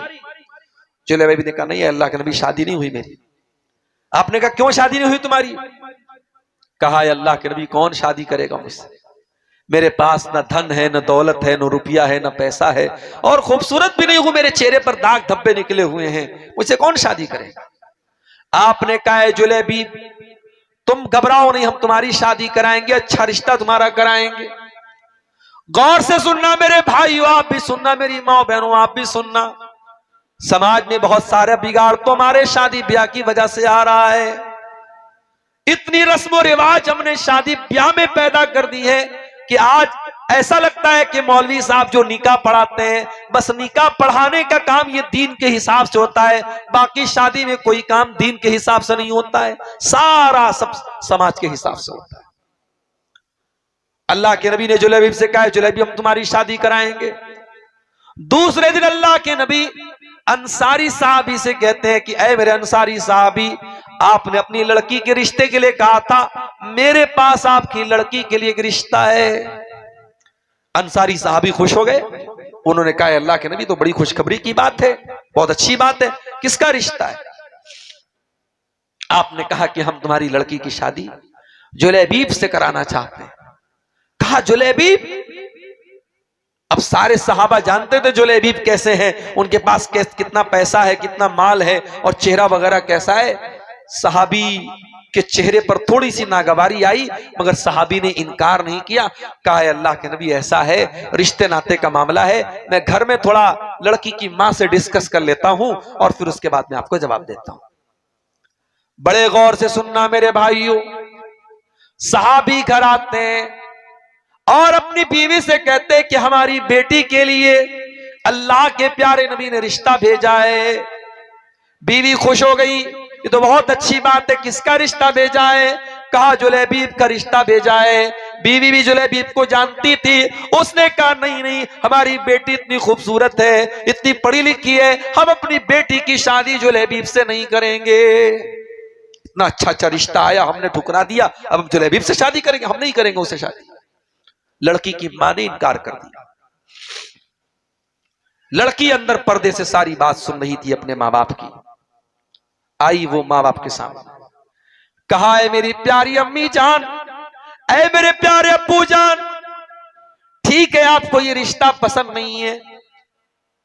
जुलैबीब ने कहा नहीं अल्लाह के नबी शादी नहीं हुई मेरी। आपने कहा क्यों शादी नहीं हुई तुम्हारी? कहा अल्लाह के नबी कौन शादी करेगा मुझसे, मेरे पास न धन है न दौलत है न रुपया है न पैसा है, और खूबसूरत भी नहीं हूं, मेरे चेहरे पर दाग धब्बे निकले हुए हैं, मुझसे कौन शादी करेगा? आपने कहा जुलैबीब तुम घबराओ नहीं, हम तुम्हारी शादी कराएंगे, अच्छा रिश्ता तुम्हारा कराएंगे। गौर से सुनना मेरे भाइयों, आप भी सुनना, मेरी माँ बहनों आप भी सुनना। समाज में बहुत सारे बिगाड़ तो हमारे शादी ब्याह की वजह से आ रहा है। इतनी रस्म रिवाज हमने शादी ब्याह में पैदा कर दी है कि आज ऐसा लगता है कि मौलवी साहब जो निकाह पढ़ाते हैं बस निकाह पढ़ाने का काम ये दीन के हिसाब से होता है, बाकी शादी में कोई काम दीन के हिसाब से नहीं होता है, सारा सब समाज के हिसाब से होता है। अल्लाह के नबी ने जुलैबीब से कहा जुलैबीब हम तुम्हारी शादी कराएंगे। दूसरे दिन अल्लाह के नबी अंसारी साहबी से कहते हैं कि ऐ मेरे अंसारी साहबी, आपने अपनी लड़की के रिश्ते के लिए कहा था, मेरे पास आपकी लड़की के लिए एक रिश्ता है। अंसारी साहबी खुश हो गए, उन्होंने कहा अल्लाह के नबी तो बड़ी खुशखबरी की बात है, बहुत अच्छी बात है, किसका रिश्ता है? आपने कहा कि हम तुम्हारी लड़की की शादी जुलैबीब से कराना चाहते हैं। कहा जुलैबीब? अब सारे सहाबा जानते थे जुलैबीब कैसे हैं, उनके पास कितना पैसा है, कितना माल है, और चेहरा वगैरह कैसा है। सहाबी के चेहरे पर थोड़ी सी नागवारी आई, मगर सहाबी ने इनकार नहीं किया। कहा अल्लाह के नबी ऐसा है, रिश्ते नाते का मामला है, मैं घर में थोड़ा लड़की की मां से डिस्कस कर लेता हूं और फिर उसके बाद मैं आपको जवाब देता हूं। बड़े गौर से सुनना मेरे भाइयों, सहाबी घर आते हैं और अपनी बीवी से कहते हैं कि हमारी बेटी के लिए अल्लाह के प्यारे नबी ने रिश्ता भेजा है। बीवी खुश हो गई, ये तो बहुत अच्छी बात है, किसका रिश्ता भेजा है? कहा जुलैबीब का रिश्ता भेजा है। बीवी भी जुलैबीब को जानती थी, उसने कहा नहीं नहीं, हमारी बेटी इतनी खूबसूरत है, इतनी पढ़ी लिखी है, हम अपनी बेटी की शादी जुलैबीब से नहीं करेंगे। इतना अच्छा अच्छा रिश्ता आया, हमने ठुकरा दिया, अब हम जुलैबीब से शादी करेंगे? हम नहीं करेंगे उससे शादी। लड़की की मां ने इनकार कर दिया। लड़की अंदर पर्दे से सारी बात सुन रही थी अपने मां बाप की। आई वो मां बाप के सामने, कहा है मेरी प्यारी अम्मी जान, ऐ मेरे प्यारे अब्बू जान, ठीक है आपको ये रिश्ता पसंद नहीं है,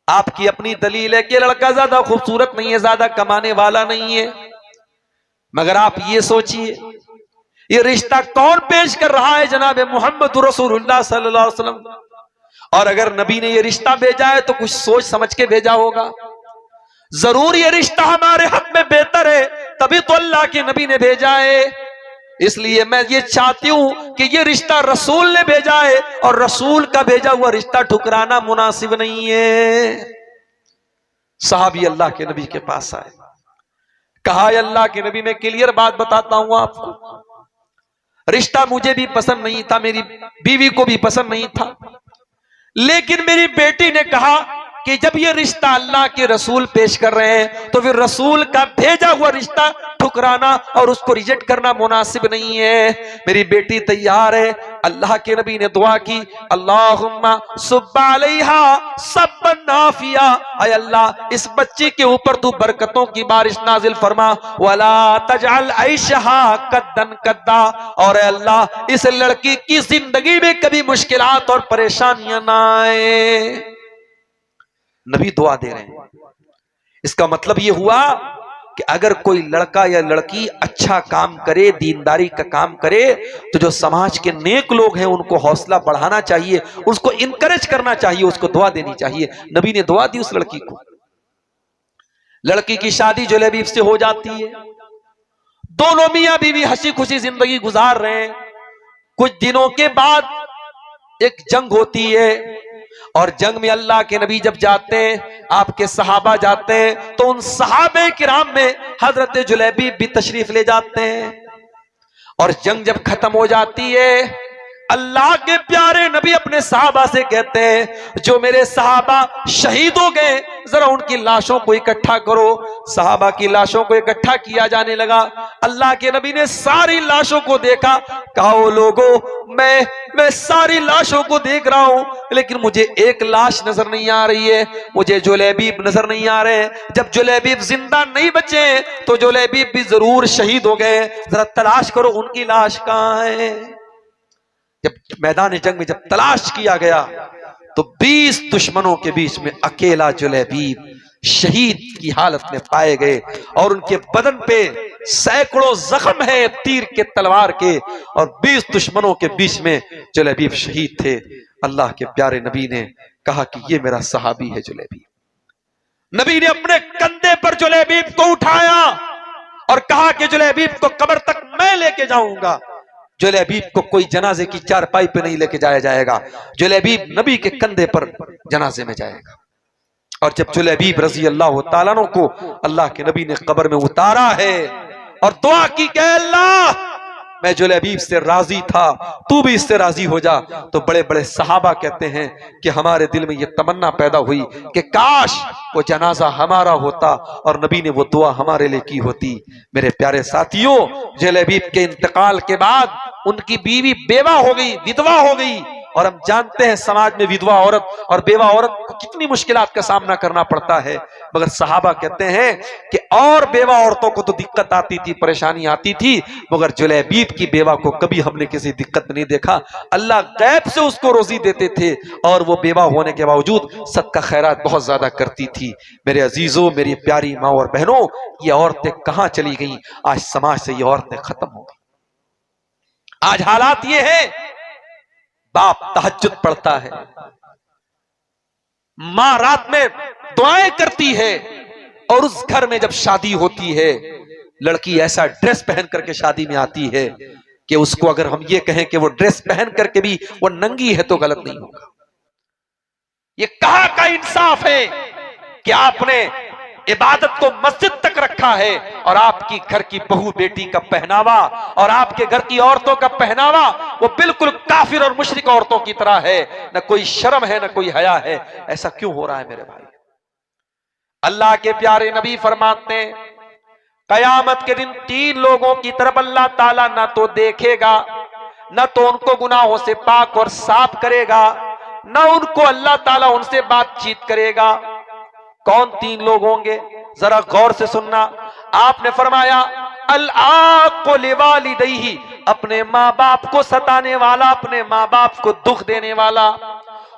आपकी अपनी दलील है कि लड़का ज्यादा खूबसूरत नहीं है, ज्यादा कमाने वाला नहीं है, मगर आप ये सोचिए ये रिश्ता कौन पेश कर रहा है? जनाब मोहम्मद रसूलुल्लाह सल्लल्लाहु अलैहि वसल्लम। और अगर नबी ने ये रिश्ता भेजा है तो कुछ सोच समझ के भेजा होगा, जरूर ये रिश्ता हमारे हक में बेहतर है, तभी तो अल्लाह के नबी ने भेजा है। इसलिए मैं ये चाहती हूं कि ये रिश्ता रसूल ने भेजा है और रसूल का भेजा हुआ रिश्ता ठुकराना मुनासिब नहीं है। सहाबी अल्लाह के नबी के पास आए, कहा अल्लाह के नबी मैं क्लियर बात बताता हूं आपको, रिश्ता मुझे भी पसंद नहीं था, मेरी बीवी को भी पसंद नहीं था, लेकिन मेरी बेटी ने कहा कि जब ये रिश्ता अल्लाह के रसूल पेश कर रहे हैं तो फिर रसूल का भेजा हुआ रिश्ता ठुकराना और उसको रिजेक्ट करना मुनासिब नहीं है। मेरी बेटी तैयार है। अल्लाह के नबी ने दुआ की, अल्लाहुम्मा सुब्बा अलैहा सब्बन नाफिया, ऐ अल्लाह इस बच्ची के ऊपर तू बरकतों की बारिश नाजिल फरमा, वला तजअल ऐशहा कद्दन कद्दा, और अल्लाह इस लड़की की जिंदगी में कभी मुश्किलात और परेशानियां ना आए। नबी दुआ दे रहे हैं। इसका मतलब यह हुआ कि अगर कोई लड़का या लड़की अच्छा काम करे, दीनदारी का काम करे, तो जो समाज के नेक लोग हैं उनको हौसला बढ़ाना चाहिए, उसको इनकरेज करना चाहिए, उसको दुआ देनी चाहिए। नबी ने दुआ दी उस लड़की को। लड़की की शादी जुलैबीब से हो जाती है। दोनों मियां बीवी हंसी खुशी जिंदगी गुजार रहे हैं। कुछ दिनों के बाद एक जंग होती है और जंग में अल्लाह के नबी जब जाते हैं, आपके सहाबा जाते हैं, तो उन सहाबे किराम में हजरत जुलैबीब भी तशरीफ ले जाते हैं। और जंग जब खत्म हो जाती है, अल्लाह के प्यारे नबी अपने सहाबा से कहते हैं जो मेरे सहाबा शहीद हो गए जरा उनकी लाशों को इकट्ठा करो। सहाबा की लाशों को इकट्ठा किया जाने लगा। अल्लाह के नबी ने सारी लाशों को देखा, कहा ओ लोगों मैं सारी लाशों को देख रहा हूं, लेकिन मुझे एक लाश नजर नहीं आ रही है, मुझे जुलैबीब नजर नहीं आ रहे हैं। जब जुलैबीब जिंदा नहीं बचे तो जुलैबीब भी जरूर शहीद हो गए, जरा तलाश करो उनकी लाश कहां है। जब मैदान जंग में जब तलाश किया गया तो 20 दुश्मनों के बीच में अकेला जुलैबीब शहीद की हालत में पाए गए और उनके बदन पे सैकड़ों जख्म है तीर के, तलवार के, और 20 दुश्मनों के बीच में जुलैबीब शहीद थे। अल्लाह के प्यारे नबी ने कहा कि ये मेरा सहाबी है जुलैबीब। नबी ने अपने कंधे पर जुलैबीब को उठाया और कहा कि जुलैबीब को कब्र तक मैं लेके जाऊंगा। जुलैबीब को कोई जनाजे की चारपाई पे नहीं लेके जाया जाएगा, जुलैबीब नबी के कंधे पर जनाजे में जाएगा। और जब जुलैबीब रजी अल्लाह तआला अन्हु को अल्लाह के नबी ने कब्र में उतारा है और दुआ की कि अल्लाह मैं जुलैबीब से राजी था, तू भी इससे राजी हो जा, तो बड़े बड़े सहाबा कहते हैं कि हमारे दिल में यह तमन्ना पैदा हुई कि काश वो जनाजा हमारा होता और नबी ने वो दुआ हमारे लिए की होती। मेरे प्यारे साथियों, जुलैबीब के इंतकाल के बाद उनकी बीवी बेवा हो गई, विधवा हो गई, और हम जानते हैं समाज में विधवा औरत और बेवा औरत को कितनी मुश्किलात का सामना करना पड़ता है। मगर सहाबा कहते हैं कि और बेवा औरतों को तो दिक्कत आती थी, परेशानी आती थी, मगर जुलैबीब की बेवा को कभी हमने किसी दिक्कत नहीं देखा। अल्लाह गैब से उसको रोजी देते थे और वो बेवा होने के बावजूद सदका खैरात बहुत ज्यादा करती थी। मेरे अजीजों, मेरी प्यारी माँ और बहनों, ये औरतें कहां चली गई? आज समाज से ये औरतें खत्म हो गई। आज हालात ये है, बाप तहज्जुद पढ़ता है, मां रात में दुआएं करती है, और उस घर में जब शादी होती है लड़की ऐसा ड्रेस पहन करके शादी में आती है कि उसको अगर हम ये कहें कि वो ड्रेस पहन करके भी वो नंगी है तो गलत नहीं होगा। ये कहां का इंसाफ है कि आपने इबादत को मस्जिद तक रखा है और आपकी घर की बहू बेटी का पहनावा और आपके घर की औरतों का पहनावा वो बिल्कुल काफिर और मुशरिक औरतों की तरह है, न कोई शर्म है न कोई हया है। ऐसा क्यों हो रहा है मेरे भाई? अल्लाह के प्यारे नबी फरमाते हैं कयामत के दिन 3 लोगों की तरफ अल्लाह ताला ना तो देखेगा न तो उनको गुनाहों से पाक और साफ करेगा, न उनको अल्लाह ताला उनसे बातचीत करेगा। कौन 3 लोग होंगे, जरा गौर से सुनना। आपने फरमाया अल-आक़ु लिवालिदैहि, अपने माँ बाप को सताने वाला, अपने माँ बाप को दुख देने वाला।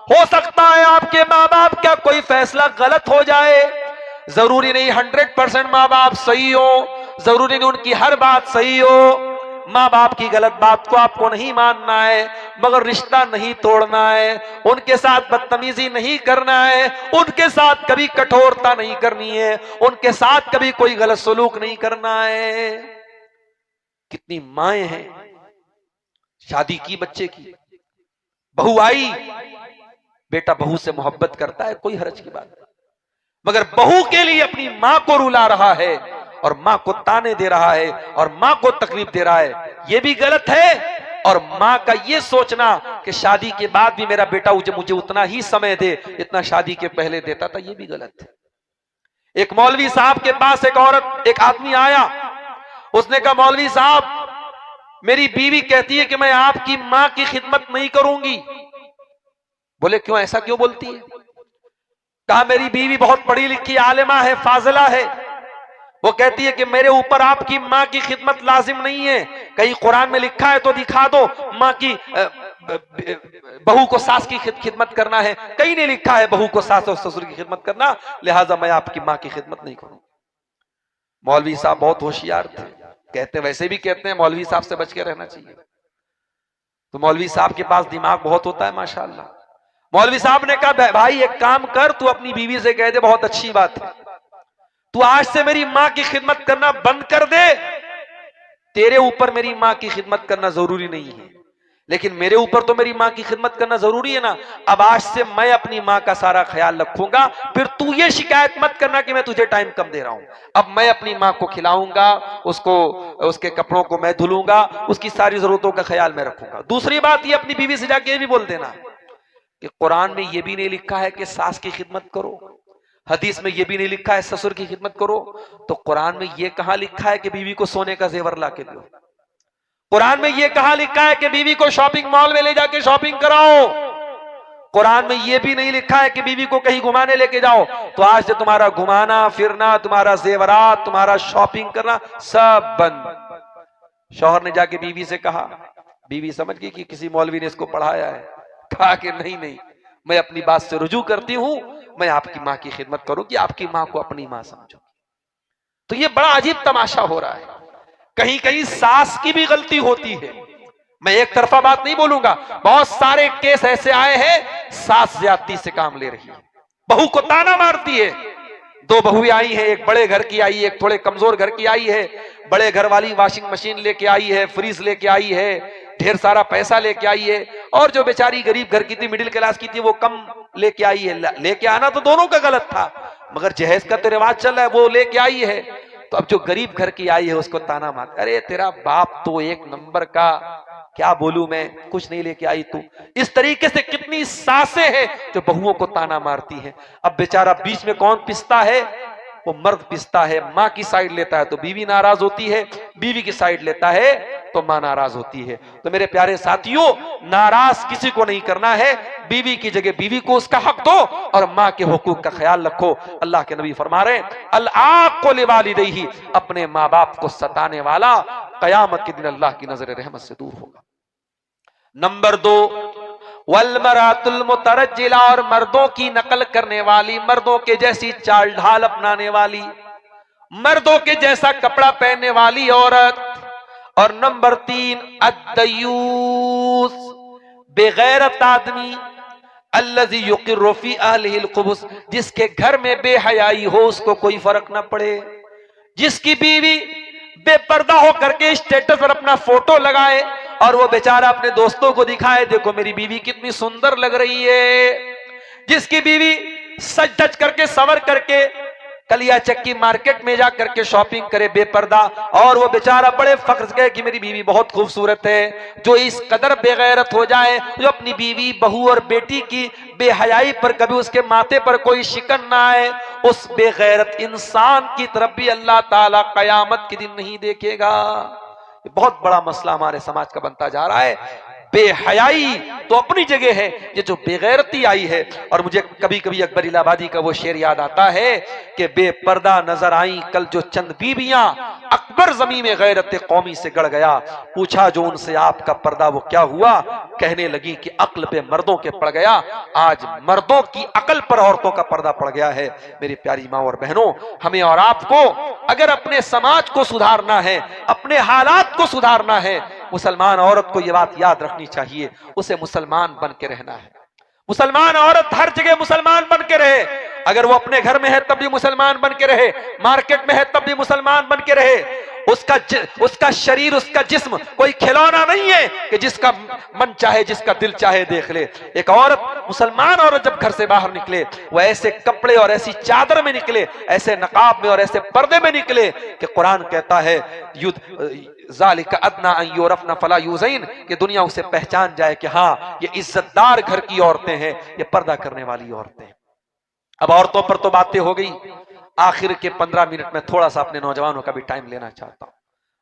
हो सकता है आपके माँ बाप का कोई फैसला गलत हो जाए, जरूरी नहीं 100% माँ बाप सही हो, जरूरी नहीं उनकी हर बात सही हो। माँ बाप की गलत बात को आपको नहीं मानना है, मगर रिश्ता नहीं तोड़ना है, उनके साथ बदतमीजी नहीं करना है, उनके साथ कभी कठोरता नहीं करनी है, उनके साथ कभी कोई गलत सलूक नहीं करना है। कितनी माएं हैं, शादी की बच्चे की, बहू आई, बेटा बहू से मोहब्बत करता है, कोई हर्ज की बात नहीं, मगर बहू के लिए अपनी मां को रुला रहा है और मां को ताने दे रहा है और मां को तकलीफ दे रहा है, यह भी गलत है। और मां का यह सोचना कि शादी के बाद भी मेरा बेटा मुझे उतना ही समय दे इतना शादी के पहले देता था, यह भी गलत है। एक मौलवी साहब के पास एक आदमी आया, उसने कहा मौलवी साहब मेरी बीवी कहती है कि मैं आपकी मां की खिदमत नहीं करूंगी। बोले क्यों, ऐसा क्यों बोलती है? कहा मेरी बीवी बहुत पढ़ी लिखी आलिमा है, फाजिला है, वो कहती है कि मेरे ऊपर आपकी मां की खिदमत लाजिम नहीं है। कहीं कुरान में लिखा है तो दिखा दो मां की बहू को सास की खिदमत करना है, कहीं नहीं लिखा है बहू को सास और ससुर की खिदमत करना, लिहाजा मैं आपकी मां की खिदमत नहीं करूं। मौलवी साहब बहुत होशियार थे, कहते वैसे भी कहते हैं मौलवी साहब से बच के रहना चाहिए, तो मौलवी साहब के पास दिमाग बहुत होता है माशाअल्लाह। मौलवी साहब ने कहा भाई एक काम कर, तू अपनी बीवी से कह दे बहुत अच्छी बात है, तू आज से मेरी मां की खिदमत करना बंद कर दे, तेरे ऊपर मेरी मां की खिदमत करना जरूरी नहीं है, लेकिन मेरे ऊपर तो मेरी मां की खिदमत करना जरूरी है ना। अब आज से मैं अपनी मां का सारा ख्याल रखूंगा, फिर तू ये शिकायत मत करना कि मैं तुझे टाइम कम दे रहा हूं। अब मैं अपनी मां को खिलाऊंगा, उसको उसके कपड़ों को मैं धुलूंगा, उसकी सारी जरूरतों का ख्याल मैं रखूंगा। दूसरी बात, ये अपनी बीवी से जाके ये भी बोल देना कि कुरान में ये भी नहीं लिखा है कि सास की खिदमत करो, हदीस में ये भी नहीं लिखा है ससुर की खिदमत करो, तो कुरान में ये कहां लिखा है कि बीवी को सोने का जेवर ला के दो? कुरान में ये कहां लिखा है कि बीवी को शॉपिंग मॉल में ले जाके शॉपिंग कराओ? कुरान में ये भी नहीं लिखा है कि बीवी को कहीं घुमाने लेके जाओ। तो आज से तुम्हारा घुमाना फिरना, तुम्हारा जेवरात, तुम्हारा शॉपिंग करना सब बंद। शौहर ने जाके बीवी से कहा, बीवी समझ गई कि किसी मौलवी ने इसको पढ़ाया है, कहा कि नहीं मैं अपनी बात से रुजू करती हूं, मैं आपकी मां की खिदमत करूंगी, आपकी मां को अपनी मां समझो। तो ये बड़ा अजीब तमाशा हो रहा है, कहीं कहीं सास की भी गलती होती है। मैं एक तरफा बात नहीं बोलूंगा, बहुत सारे केस ऐसे आए हैं सास ज्यादती से काम ले रही है, बहू को ताना मारती है। 2 बहुएं आई हैं, एक बड़े घर की आई है, एक थोड़े कमजोर घर की आई है। बड़े घर वाली वॉशिंग मशीन लेके आई है, फ्रिज लेके आई है, ढेर सारा पैसा लेके आई है, और जो बेचारी गरीब घर की थी, मिडिल क्लास की थी, वो कम लेके आई है। लेके आना तो दोनों का गलत था, मगर जहेज का तो रिवाज चल रहा है, वो लेके आई है। तो अब जो गरीब घर की आई है उसको ताना मार, अरे तेरा बाप तो एक नंबर का, क्या बोलूं मैं, कुछ नहीं लेके आई तू। इस तरीके से कितनी सासें हैं जो बहुओं को ताना मारती हैं। अब बेचारा बीच में कौन पिसता है? वो मर्द पिसता है, मां की साइड लेता है तो बीवी नाराज होती है, बीवी की साइड लेता है तो मां नाराज होती है। तो मेरे प्यारे साथियों, नाराज किसी को नहीं करना है, बीवी की जगह बीवी को उसका हक दो और मां के हुकूक का ख्याल रखो। अल्लाह के नबी फरमा रहे हैं अल-आक़ु लिवालिदैहि, अपने मां बाप को सताने वाला कयामत के दिन अल्लाह की नजर रहमत से दूर होगा। नंबर 2, वल्मरातुल मुतरज्जिला, और मर्दों की नकल करने वाली, मर्दों के जैसी चाल ढाल अपनाने वाली, मर्दों के जैसा कपड़ा पहनने वाली औरत। और नंबर 3, अद्दयूस, बेगैरत आदमी, अल्लज़ी युक़िर्रु फ़ी अहलिहिल ख़ुबुस, जिसके घर में बेहयाई हो उसको कोई फर्क ना पड़े, जिसकी बीवी बेपर्दा होकर के स्टेटस पर अपना फोटो लगाए और वो बेचारा अपने दोस्तों को दिखाए, देखो मेरी बीवी कितनी सुंदर लग रही है, जिसकी बीवी सज धज करके सवर करके कलिया चक्की मार्केट में जा करके शॉपिंग करे बेपर्दा, और वो बेचारा बड़े फख्र से कहे कि मेरी बीवी बहुत खूबसूरत है। जो इस कदर बेगैरत हो जाए, जो अपनी बीवी, बहू और बेटी की बेहयाई पर कभी उसके माथे पर कोई शिकन ना आए, उस बेगैरत इंसान की तरफ भी अल्लाह ताला कयामत के दिन नहीं देखेगा। बहुत बड़ा मसला हमारे समाज का बनता जा रहा है। बेहयाई तो अपनी जगह है, ये जो बेगैरती आई है। और मुझे कभी कभी अकबर इलाहाबादी का वो शेर याद आता है कि बेपर्दा नजर आई कल जो चंद बीबियां, अकबर जमीन में गैरत कौमी से गड़ गया। पूछा जो उनसे आपका पर्दा वो क्या हुआ, कहने लगी कि अक्ल पे मर्दों के पड़ गया। आज मर्दों की अकल पर औरतों का पर्दा पड़ गया है। मेरी प्यारी माँ और बहनों, हमें और आपको अगर अपने समाज को सुधारना है, अपने हालात को सुधारना है, मुसलमान औरत को यह बात याद रखनी चाहिए, उसे मुसलमान बन के रहना है। मुसलमान औरत हर जगह मुसलमान बन के रहे। अगर वो अपने घर में है तब भी मुसलमान बन के रहे, मार्केट में है तब भी मुसलमान बन के रहे। उसका शरीर, उसका जिस्म कोई खिलौना नहीं है कि जिसका मन चाहे, जिसका दिल चाहे देख ले। एक औरत, मुसलमान औरत जब घर से बाहर निकले, वो ऐसे कपड़े और ऐसी चादर में निकले, ऐसे नकाब में और ऐसे पर्दे में निकले कि कुरान कहता है ज़ालिका अदना अन युरफ़ना फला युज़ैन, कि दुनिया उसे पहचान जाए कि हाँ ये इज्जतदार घर की औरतें हैं, ये पर्दा करने वाली औरतें। अब औरतों पर तो बातें हो गई, आखिर के 15 मिनट में थोड़ा सा अपने नौजवानों का भी टाइम लेना चाहता हूं।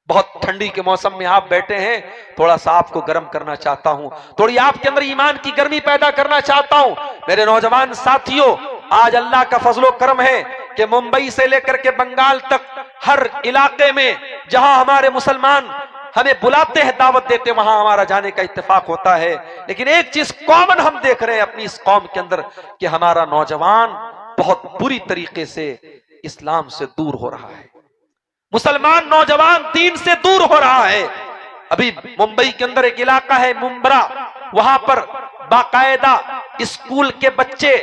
बहुत ठंडी के मौसम में आप बैठे हैं, थोड़ा सा आपको गर्म करना चाहता हूं, थोड़ी आपके अंदर ईमान की गर्मी पैदा करना चाहता हूं। मेरे नौजवान साथियों, आज अल्लाह का फजलो करम है कि मुंबई से लेकर के बंगाल तक हर इलाके में जहां हमारे मुसलमान हमें बुलाते हैं, दावत देते, वहां हमारा जाने का इत्तेफाक होता है। लेकिन एक चीज कॉमन हम देख रहे हैं अपनी इस कौम के अंदर कि हमारा नौजवान बहुत बुरी तरीके से इस्लाम से दूर हो रहा है। मुसलमान नौजवान दीन से दूर हो रहा है। अभी मुंबई के अंदर एक इलाका है मुंब्रा, वहां पर बाकायदा स्कूल के बच्चे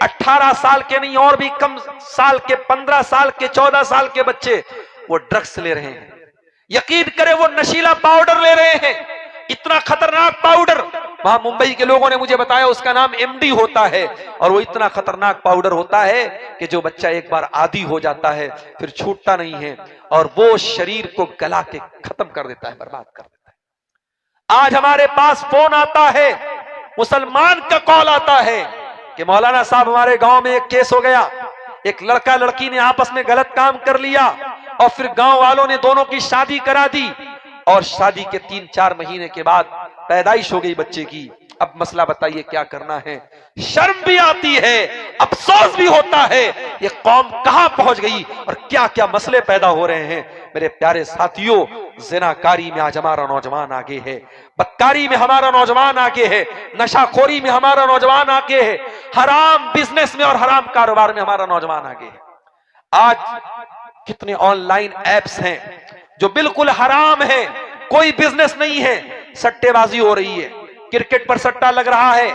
18 साल के नहीं और भी कम साल के, 15 साल के, 14 साल के बच्चे वो ड्रग्स ले रहे हैं। यकीन करें वो नशीला पाउडर ले रहे हैं, इतना खतरनाक पाउडर। वहां मुंबई के लोगों ने मुझे बताया उसका नाम एमडी होता है, और वो इतना खतरनाक पाउडर होता है कि जो बच्चा एक बार आदी हो जाता है फिर छूटता नहीं है, और वो शरीर को गला के खत्म कर देता है, बर्बाद कर देता है। आज हमारे पास फोन आता है, मुसलमान का कॉल आता है कि मौलाना साहब हमारे गांव में एक केस हो गया, एक लड़का लड़की ने आपस में गलत काम कर लिया और फिर गांव वालों ने दोनों की शादी करा दी, और शादी के 3-4 महीने के बाद पैदाइश हो गई बच्चे की। अब मसला बताइए क्या करना है। शर्म भी आती है, अफसोस भी होता है, ये कौम कहां पहुंच गई और क्या क्या मसले पैदा हो रहे हैं। मेरे प्यारे साथियों, ज़िनाकारी में आज हमारा नौजवान आगे है, बदकारी में हमारा नौजवान आगे है, नशाखोरी में हमारा नौजवान आगे है, हराम बिजनेस में और हराम कारोबार में हमारा नौजवान आगे है। आज कितने ऑनलाइन एप्स हैं जो बिल्कुल हराम है, कोई बिजनेस नहीं है, सट्टेबाजी हो रही है, क्रिकेट पर सट्टा लग रहा है,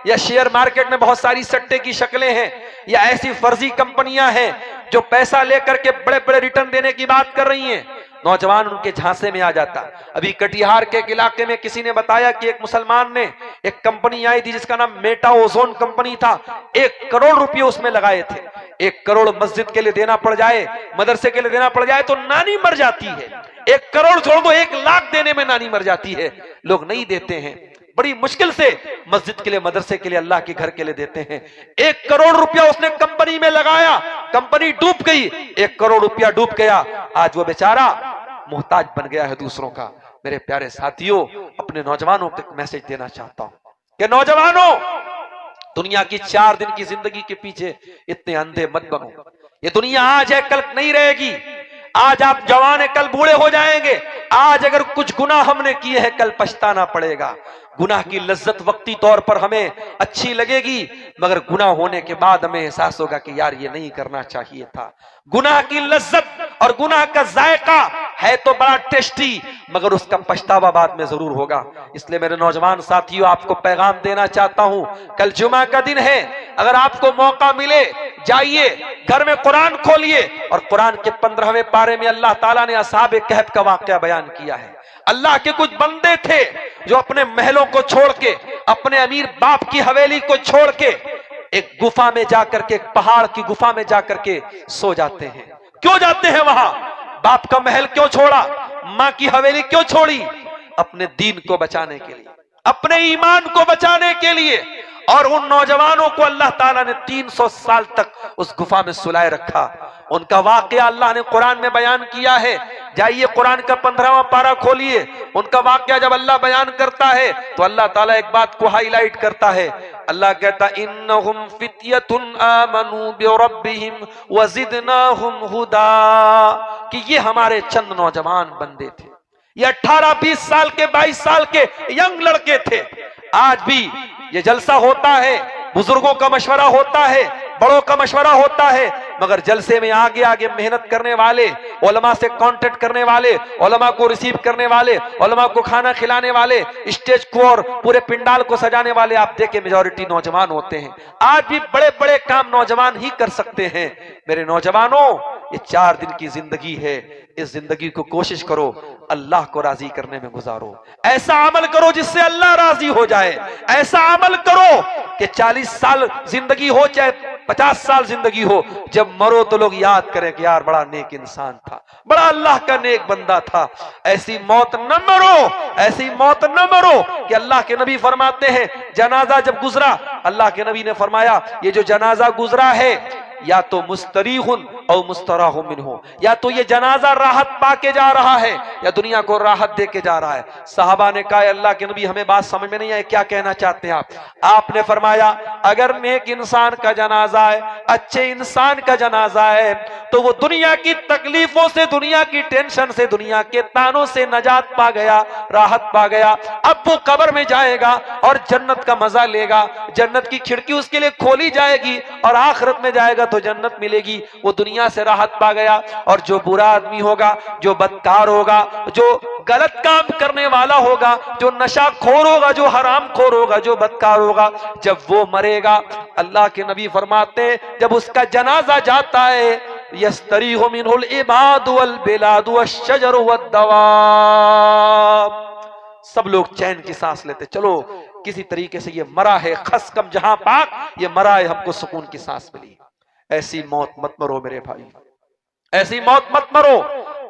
या शेयर मार्केट में बहुत सारी सट्टे की शक्लें हैं, या ऐसी फर्जी कंपनियां हैं जो पैसा लेकर के बड़े बड़े रिटर्न देने की बात कर रही हैं। नौजवान उनके झांसे में आ जाता। अभी कटिहार के एक इलाके में किसी ने बताया कि एक मुसलमान ने, एक कंपनी आई थी जिसका नाम मेटा ओजोन कंपनी था, 1 करोड़ रुपए उसमें लगाए थे। 1 करोड़ मस्जिद के लिए देना पड़ जाए, मदरसे के लिए देना पड़ जाए तो नानी मर जाती है। 1 करोड़ छोड़ दो, 1 लाख देने में नानी मर जाती है। लोग नहीं देते हैं, बड़ी मुश्किल से मस्जिद के लिए, मदरसे के लिए, अल्लाह के घर के लिए देते हैं। 1 करोड़ रुपया उसने कंपनी में लगाया, कंपनी डूब गई, 1 करोड़ रुपया डूब गया। आज वो बेचारा मोहताज बन गया है दूसरों का। मेरे प्यारे साथियों, अपने नौजवानों को एक मैसेज देना चाहता हूं कि नौजवानों, दुनिया की 4 दिन की जिंदगी के पीछे इतने अंधे मत बनो। ये दुनिया आज है, कल नहीं रहेगी। आज आप जवान है, कल बूढ़े हो जाएंगे। आज अगर कुछ गुनाह हमने किए हैं, कल पछताना पड़ेगा। गुनाह की लज्जत वक्ती तौर पर हमें अच्छी लगेगी, मगर गुनाह होने के बाद हमें एहसास होगा कि यार ये नहीं करना चाहिए था। गुनाह की लज्जत और गुनाह का जायका है तो बड़ा टेस्टी, मगर उसका पछतावा बाद में जरूर होगा। इसलिए मेरे नौजवान साथियों, आपको पैगाम देना चाहता हूं, कल जुमा का दिन है, अगर आपको मौका मिले जाइए, घर में कुरान खोलिए, और कुरान के 15वें पारे में अल्लाह ताला ने असहाब कहफ का वाकया बयान किया है। अल्लाह के कुछ बंदे थे जो अपने महलों को छोड़ के, अपने अमीर बाप की हवेली को छोड़ के एक गुफा में जाकर के, एक पहाड़ की गुफा में जाकर के सो जाते हैं। क्यों जाते हैं वहां? बाप का महल क्यों छोड़ा, मां की हवेली क्यों छोड़ी? अपने दीन को बचाने के लिए, अपने ईमान को बचाने के लिए। और उन नौजवानों को अल्लाह ताला ने 300 साल तक उस गुफा में सुलाए रखा। उनका वाकया अल्लाह ने कुरान में बयान किया है जाइए कुरान का 15वां पारा खोलिए, उनका वाकया जब अल्लाह बयान करता है तो अल्लाह ताला एक बात को हाईलाइट करता है। अल्लाह कहता इन्नहुम फित्यतुन आमनू बिरब्बिहिम वज़िदनाहुम हुदा, कि ये हमारे चंद नौजवान बंदे थे, ये 18-20 साल के 22 साल के यंग लड़के थे। आज भी ये जलसा होता है, बुजुर्गों का मशवरा होता है, बड़ों का मशवरा होता है, मगर जलसे में आगे आगे मेहनत करने वाले, उलमा से कांटेक्ट करने वाले, उलमा को रिसीव करने वाले, उलमा को खाना खिलाने वाले, स्टेज को और पूरे पिंडाल को सजाने वाले आप देखें मेजॉरिटी नौजवान होते हैं। आज भी बड़े बड़े काम नौजवान ही कर सकते हैं। मेरे नौजवानों, ये 4 दिन की जिंदगी है, इस जिंदगी को कोशिश करो अल्लाह को राजी करने में गुजारो। ऐसा अमल करो जिससे अल्लाह राजी हो जाए। ऐसा अमल करो कि 40 साल जिंदगी हो चाहे 50 साल जिंदगी हो, जब मरो तो लोग याद करें कि यार बड़ा नेक इंसान था, बड़ा अल्लाह का नेक बंदा था। ऐसी मौत न मरो, ऐसी मौत न मरो कि अल्लाह के नबी फरमाते हैं जनाजा जब गुजरा, अल्लाह के नबी ने फरमाया ये जो जनाजा गुजरा है या तो मुस्तरीहुन और मुस्तराहुम मिन्हु, या तो ये जनाजा राहत पाके जा रहा है या दुनिया को राहत दे के जा रहा है। साहबा ने कहा अल्लाह के नबी हमें बात समझ में नहीं आई, क्या कहना चाहते हैं आप? आपने फरमाया अगर नेक इंसान का जनाजा है, अच्छे इंसान का जनाजा है, तो वो दुनिया की तकलीफों से, दुनिया की टेंशन से, दुनिया के तानों से नजात पा गया, राहत पा गया। अब वो कब्र में जाएगा और जन्नत का मजा लेगा, जन्नत की खिड़की उसके लिए खोली जाएगी और आखिरत में जाएगा तो जन्नत मिलेगी। वो दुनिया से राहत पा गया। और जो बुरा आदमी होगा, जो बदकार होगा, जो गलत काम करने वाला होगा, जो नशाखोर होगा, जो हरामखोर होगा, जो बदकार होगा, जब वो मरेगा, अल्लाह के नबी फरमाते हैं जब उसका जनाजा जाता है यस्तरीहु मिनहुल इबादु वल बिलादु वश्शजरु वद्दवाब, सब लोग चैन की सांस लेते, चलो किसी तरीके से ये मरा है, खस कम जहां पाक, ये मरा है, हमको सुकून की सांस मिली। ऐसी मौत मत मरो मेरे भाई, ऐसी मौत मत मरो।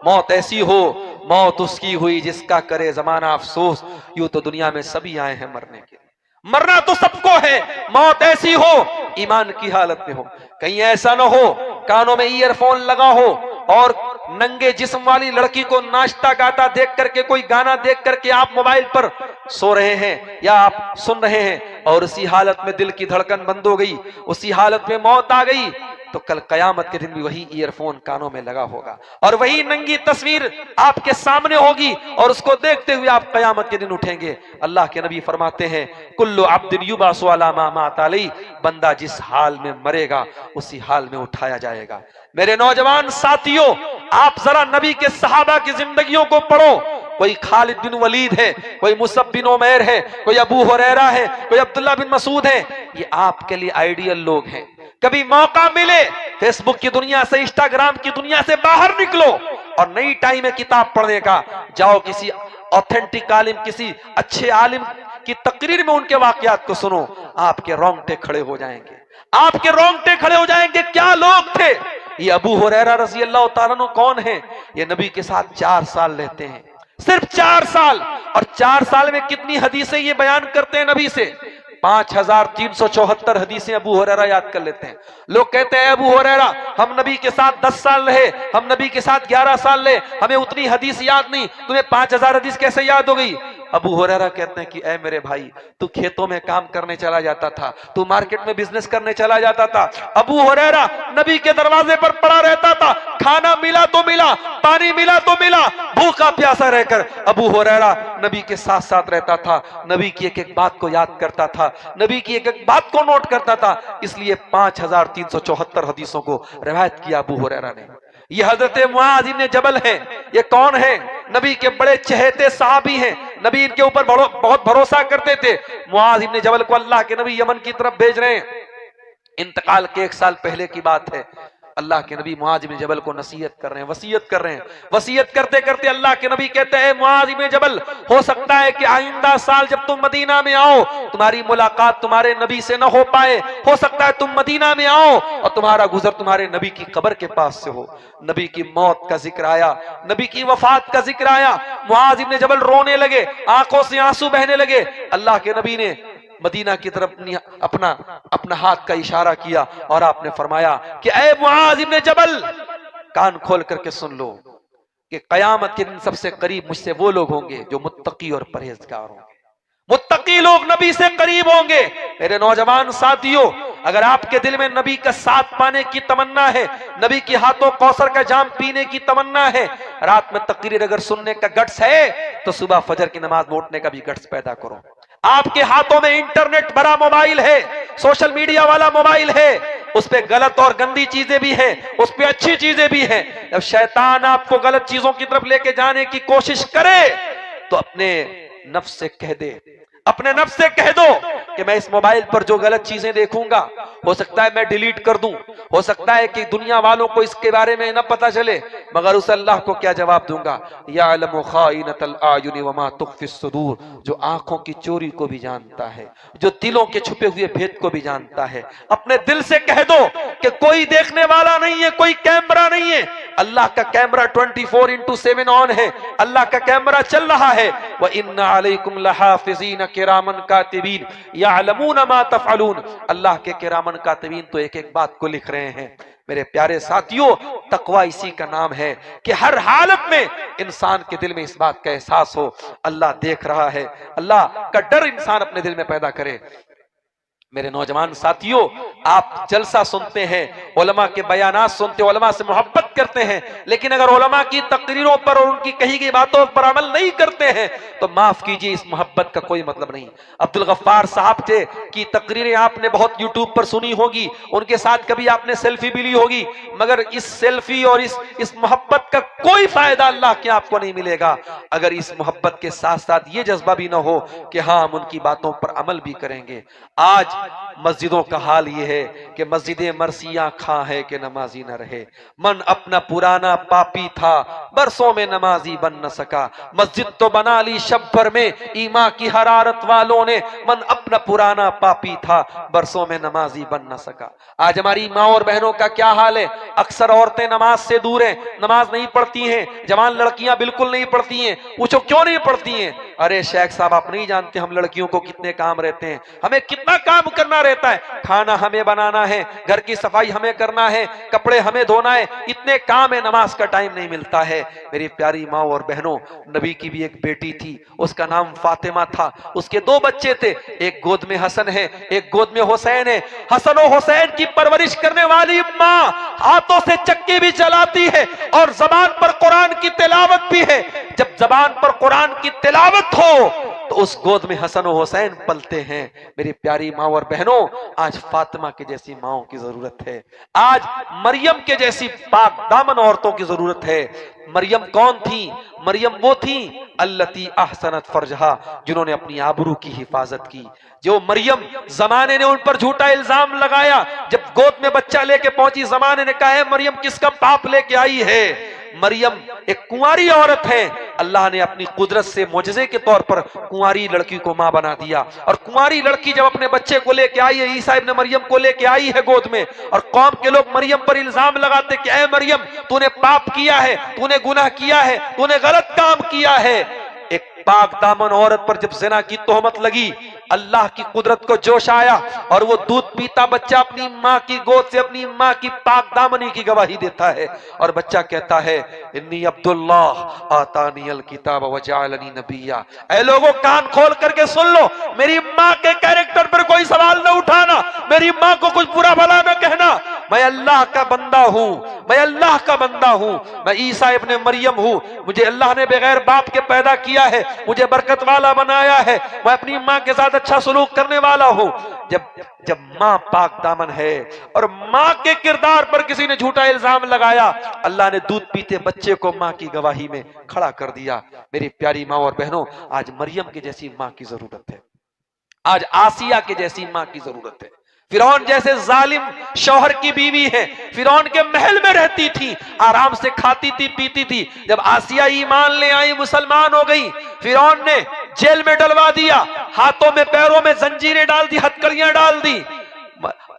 मौत ऐसी हो, मौत उसकी हुई जिसका करे जमाना अफसोस। यूं तो दुनिया में सभी आए हैं मरने के लिए, मरना तो सबको है। मौत ऐसी हो ईमान की हालत में हो, कहीं ऐसा ना हो कानों में ईयरफोन लगा हो और नंगे जिस्म वाली लड़की को नाचता गाता देख करके, कोई गाना देख करके आप मोबाइल पर सो रहे हैं या आप सुन रहे हैं और उसी हालत में दिल की धड़कन बंद हो गई, उसी हालत में मौत आ गई, तो कल कयामत के दिन भी वही ईयरफोन कानों में लगा होगा और वही नंगी तस्वीर आपके सामने होगी और उसको देखते हुए आप कयामत के दिन उठेंगे। अल्लाह के नबी फरमाते हैं कुल्लु अब्दिन युबासु अला मा मात अलैहि, बंदा जिस हाल में मरेगा उसी हाल में उठाया जाएगा। मेरे नौजवान साथियों, आप जरा नबी के सहाबा की जिंदगियों को पढ़ो। कोई खालिद बिन वलीद है, कोई मुसअब बिन उमैर है, कोई अबू हुरैरा है, कोई अब्दुल्ला बिन मसूद है, ये आपके लिए आइडियल लोग हैं। कभी मौका मिले फेसबुक की दुनिया से, इंस्टाग्राम की दुनिया से बाहर निकलो और नई टाइम में किताब पढ़ने का, जाओ किसी ऑथेंटिक आलिम, किसी अच्छे आलिम की तकरीर में उनके वाकयात को सुनो, आपके रोंगटे खड़े हो जाएंगे, आपके रोंगटे खड़े हो जाएंगे। क्या लोग थे ये। अबू हुरैरा रज़ी अल्लाह तआला अन्हु कौन है? ये नबी के साथ 4 साल रहते हैं, सिर्फ 4 साल, और 4 साल में कितनी हदीसें ये बयान करते हैं नबी से? 5374 हदीसें अबू हुरैरा याद कर लेते हैं। लोग कहते हैं अबू हुरैरा हम नबी के साथ 10 साल रहे, हम नबी के साथ 11 साल रहे, हमें उतनी हदीस याद नहीं, तुम्हें 5000 हदीस कैसे याद हो गई? अबू हुरैरा कहते हैं कि ऐ मेरे भाई, तू खेतों में काम करने चला जाता था, तू मार्केट में बिजनेस करने चला जाता था। अबू हुरैरा नबी के दरवाजे पर पड़ा रहता था, खाना मिला तो मिला, पानी मिला तो मिला, भूखा प्यासा रहकर अबू हुरैरा नबी के साथ साथ रहता था, नबी की एक एक बात को याद करता था, नबी की एक एक बात को नोट करता था। इसलिए 5374 हदीसों को रिवायत किया अबू हुरैरा ने। ये हजरत मुआज इब्न जबल हैं। ये कौन है? नबी के बड़े चहेते सहाबी हैं, नबी इनके ऊपर बहुत भरोसा करते थे। मुआज इब्न जबल को अल्लाह के नबी यमन की तरफ भेज रहे हैं, इंतकाल के 1 साल पहले की बात है। अल्लाह के नबी मुआज इब्न जबल को नसीहत कर रहे हैं, वसीयत कर रहे हैं। वसीयत करते करते अल्लाह के नबी कहते हैं मुआज इब्न जबल, हो सकता है कि आइंदा साल जब तुम मदीना में आओ तुम्हारी मुलाकात तुम्हारे नबी से न हो पाए, हो सकता है तुम मदीना में आओ और तुम्हारा गुजर तुम्हारे नबी की कब्र के पास से हो। नबी की मौत का जिक्र आया, नबी की वफात का जिक्र आया, मुआज इब्न जबल रोने लगे, आंखों से आंसू बहने लगे। अल्लाह के नबी ने मदीना की तरफ अपना हाथ का इशारा किया और आपने फरमाया कि ऐ मुआज इब्न जबल, कान खोल करके सुन लो, कि कयामत के दिन सबसे करीब मुझसे वो लोग होंगे जो मुत्तकी और परहेजगार होंगे। मुत्तकी लोग नबी से करीब होंगे। मेरे नौजवान साथियों, अगर आपके दिल में नबी का साथ पाने की तमन्ना है, नबी के हाथों कौसर का जाम पीने की तमन्ना है, रात में तकरीर अगर सुनने का गट्स है, तो सुबह फजर की नमाज में उठने का भी गट्स पैदा करो। आपके हाथों में इंटरनेट भरा मोबाइल है, सोशल मीडिया वाला मोबाइल है, उस पे गलत और गंदी चीजें भी हैं, उस पे अच्छी चीजें भी हैं। जब शैतान आपको गलत चीजों की तरफ लेके जाने की कोशिश करे, तो अपने नफ्स से कह दे, अपने नफ्स से कह दो कि मैं इस मोबाइल पर जो गलत चीजें देखूंगा, हो सकता है मैं डिलीट कर दूं, हो सकता है कि दुनिया वालों को इसके बारे में न पता चले, मगर उस अल्लाह को क्या जवाब दूंगा? याअलमु खाइनतल आयुनि वमा तुख्फिस सुदूर, जो आंखों की चोरी को भी जानता है, जो दिलों के छुपे हुए भेद को भी जानता है। अपने दिल से कह दो कि कोई देखने वाला नहीं है, कोई कैमरा नहीं है, अल्लाह का कैमरा 24/7 ऑन है, अल्लाह का कैमरा चल रहा है। व इन्ना अलैकुम लहाफिज़ीन किरामन कातिबीन यअलमून मा तफ़अलून, अल्लाह के किरामन कातिबीन तो एक एक बात को लिख रहे हैं। मेरे प्यारे साथियों, तकवा इसी का नाम है कि हर हालत में इंसान के दिल में इस बात का एहसास हो, अल्लाह देख रहा है, अल्लाह का डर इंसान अपने दिल में पैदा करे। मेरे नौजवान साथियों, आप जलसा सुनते हैं, उलमा के बयानात सुनते हैं, उलमा से मोहब्बत करते हैं, लेकिन अगर उलमा की तकरीरों पर और उनकी कही गई बातों पर अमल नहीं करते हैं, तो माफ कीजिए, इस मोहब्बत का कोई मतलब नहीं। अब्दुल गफ्फार साहब थे की तकरीरें आपने बहुत यूट्यूब पर सुनी होगी, उनके साथ कभी आपने सेल्फी भी ली होगी, मगर इस सेल्फी और इस मोहब्बत का कोई फायदा अल्लाह के आपको नहीं मिलेगा अगर इस मोहब्बत के साथ साथ ये जज्बा भी ना हो कि हाँ, हम उनकी बातों पर अमल भी करेंगे। आज मस्जिदों का हाल ये है कि मस्जिदें मरसियां खा है कि नमाजी न रहे। मन अपना पुराना पापी था, बरसों में नमाजी बन न सका। मस्जिद तो बना ली शब भर में ईमा की हरारत वालों ने, मन अपना पुराना पापी था, बरसों में नमाजी बन न सका। आज हमारी माँ और बहनों का क्या हाल है? अक्सर औरतें नमाज से दूर हैं, नमाज नहीं पढ़ती हैं, जवान लड़कियां बिल्कुल नहीं पढ़ती हैं। पूछो क्यों नहीं पढ़ती हैं? अरे शेख साहब, आप नहीं जानते हम लड़कियों को कितने काम रहते हैं, हमें कितना काम करना रहता है। खाना हमें बनाना है, घर की सफाई हमें करना है, कपड़े हमें धोना है, इतने काम है, नमाज का टाइम नहीं मिलता है। मेरी प्यारी माँ और बहनों, नबी की भी एक बेटी थी, उसका नाम फातिमा था, उसके 2 बच्चे थे, एक गोद में हसन है, एक गोद में हुसैन है। हसन और हुसैन की परवरिश करने वाली माँ हाथों से चक्की भी चलाती है और जबान पर कुरान की तिलावत भी है। जब जबान पर कुरान की तिलावत हो तो उस गोद में हसन और हुसैन पलते हैं। मेरी प्यारी माँ और बहनों, आज फातिमा के जैसी माओं की जरूरत है, आज मरियम के जैसी पाक दामन औरतों की जरूरत है। मरियम कौन थी? मरियम वो थी अल्लती अहसनत फरजहा, जिन्होंने अपनी आबरू की हिफाजत की। जो मरियम, जमाने ने उन पर झूठा इल्जाम लगाया, जब गोद में बच्चा लेके पहुंची, जमाने ने कहा है मरियम किसका पाप लेके आई है? मरियम एक कुंवारी औरत है, अल्लाह ने अपनी कुदरत से मोजज़े के तौर पर कुंवारी लड़की को मां बना दिया। और कुंवारी लड़की जब अपने बच्चे को लेके आई है, ईसा इब्न मरियम को लेके आई है गोद में, और कौम के लोग मरियम पर इल्जाम लगाते कि ऐ मरियम, तूने पाप किया है, तूने गुनाह किया है, तूने गलत काम किया है। एक पाक दामन औरत पर जब ज़िना की तोहमत लगी, अल्लाह की कुदरत को जोश आया और वो दूध पीता बच्चा अपनी माँ की गोद से अपनी माँ की पाक दामनी की गवाही देता है और बच्चा कहता है इन्नी अब्दुल्लाह आतानियल किताब व जअलनी नबिय्या। ऐ लोगों, कान खोल करके सुन लो, मेरी माँ के कैरेक्टर पर कोई सवाल न उठाना, मेरी माँ को कुछ बुरा भला न कहना। मैं अल्लाह का बंदा हूँ, मैं अल्लाह का बंदा हूँ, मैं ईसा इब्ने मरियम हूँ, मुझे अल्लाह ने बगैर बाप के पैदा किया है, मुझे बरकत वाला बनाया है, मैं अपनी माँ के साथ अच्छा सलूक करने वाला हूँ। जब माँ पाक दामन है और माँ के किरदार पर किसी ने झूठा इल्जाम लगाया, अल्लाह ने दूध पीते बच्चे को माँ की गवाही में खड़ा कर दिया। मेरी प्यारी माँ और बहनों, आज मरियम की जैसी माँ की जरूरत है, आज आसिया की जैसी माँ की जरूरत है। फिरौन जैसे जालिम शौहर की बीवी है, फिरौन के महल में रहती थी, आराम से खाती थी पीती थी। जब आसिया ईमान ले आई, मुसलमान हो गई, फिरौन ने जेल में डलवा दिया, हाथों में पैरों में जंजीरें डाल दी, हथकड़ियां डाल दी।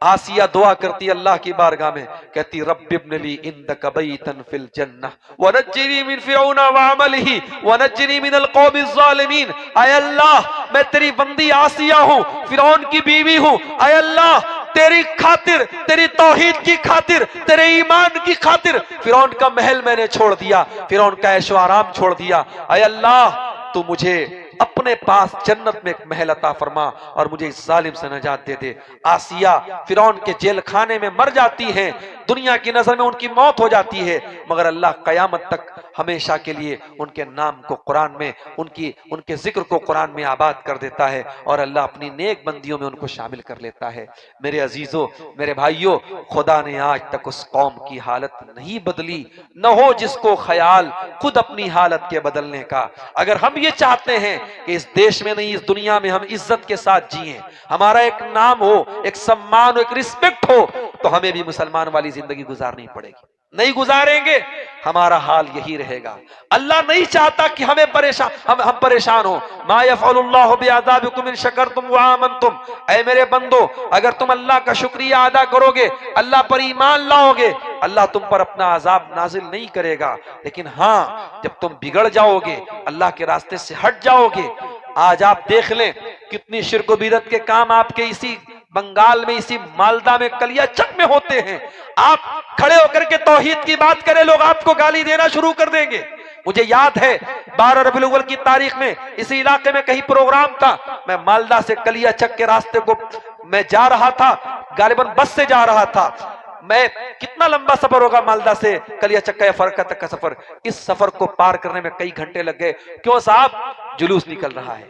आसिया दुआ करती अल्लाह की बारगाह में, कहती रब्बि इब्न ली इंदक बैतन फिल जन्नह व नज्जिनी मिन फिरौन व अमलिही व नज्जिनी मिनल कौमिज़ ज़ालिमीन। आय अल्लाह, मैं तेरी बंदी आसिया हूँ, फिरौन की बीवी हूँ, आय अल्लाह तेरी खातिर, तेरी तौहीद की खातिर, तेरे ईमान की खातिर फिरौन का महल मैंने छोड़ दिया, फिरौन का ऐशो आराम छोड़ दिया। ऐ अल्लाह तू मुझे अपने पास जन्नत में एक महल अता फरमा और मुझे इस जालिम से नजात दे दे। आसिया फिरौन के जेल खाने में मर जाती हैं, दुनिया की नजर में उनकी मौत हो जाती है, मगर अल्लाह कयामत तक हमेशा के लिए उनके नाम को कुरान में, उनके जिक्र को कुरान में आबाद कर देता है और अल्लाह अपनी नेक बंदियों में उनको शामिल कर लेता है। मेरे अजीजों, मेरे भाइयों, खुदा ने आज तक उस कौम की हालत नहीं बदली, न हो जिसको ख्याल खुद अपनी हालत के बदलने का। अगर हम ये चाहते हैं कि इस देश में नहीं, इस दुनिया में हम इज्जत के साथ जिए, हमारा एक नाम हो, एक सम्मान हो, एक रिस्पेक्ट हो, तो हमें भी मुसलमान वाली जिंदगी गुजारनी पड़ेगी। नहीं गुजारेंगे हमारा हाल यही रहेगा। अल्लाह नहीं चाहता कि हम परेशान हो। मा यफ़अलुल्लाहु बिअज़ाबिकुम इन शकरतुम व आमनतुम। ऐ मेरे बंदो, अगर तुम अल्लाह का शुक्रिया अदा करोगे, अल्लाह पर ईमान लाओगे, अल्लाह तुम पर अपना अजाब नाजिल नहीं करेगा। लेकिन हाँ, जब तुम बिगड़ जाओगे, अल्लाह के रास्ते से हट जाओगे, आज आप देख लें कितनी शिर्क बिदअत के काम आपके इसी बंगाल में, इसी मालदा में, कलियाचक में होते हैं। आप खड़े होकर के तौहीद की बात करें, लोग आपको गाली देना शुरू कर देंगे। मुझे याद है 12 रबीउल अव्वल की तारीख में इसी इलाके में कहीं प्रोग्राम था, मैं मालदा से कलियाचक के रास्ते को मैं जा रहा था, गालिबन बस से जा रहा था। मैं कितना लंबा सफर होगा मालदा से कलियाचक या फरक्का तक का सफर, इस सफर को पार करने में कई घंटे लग गए। क्यों साहब? जुलूस निकल रहा है,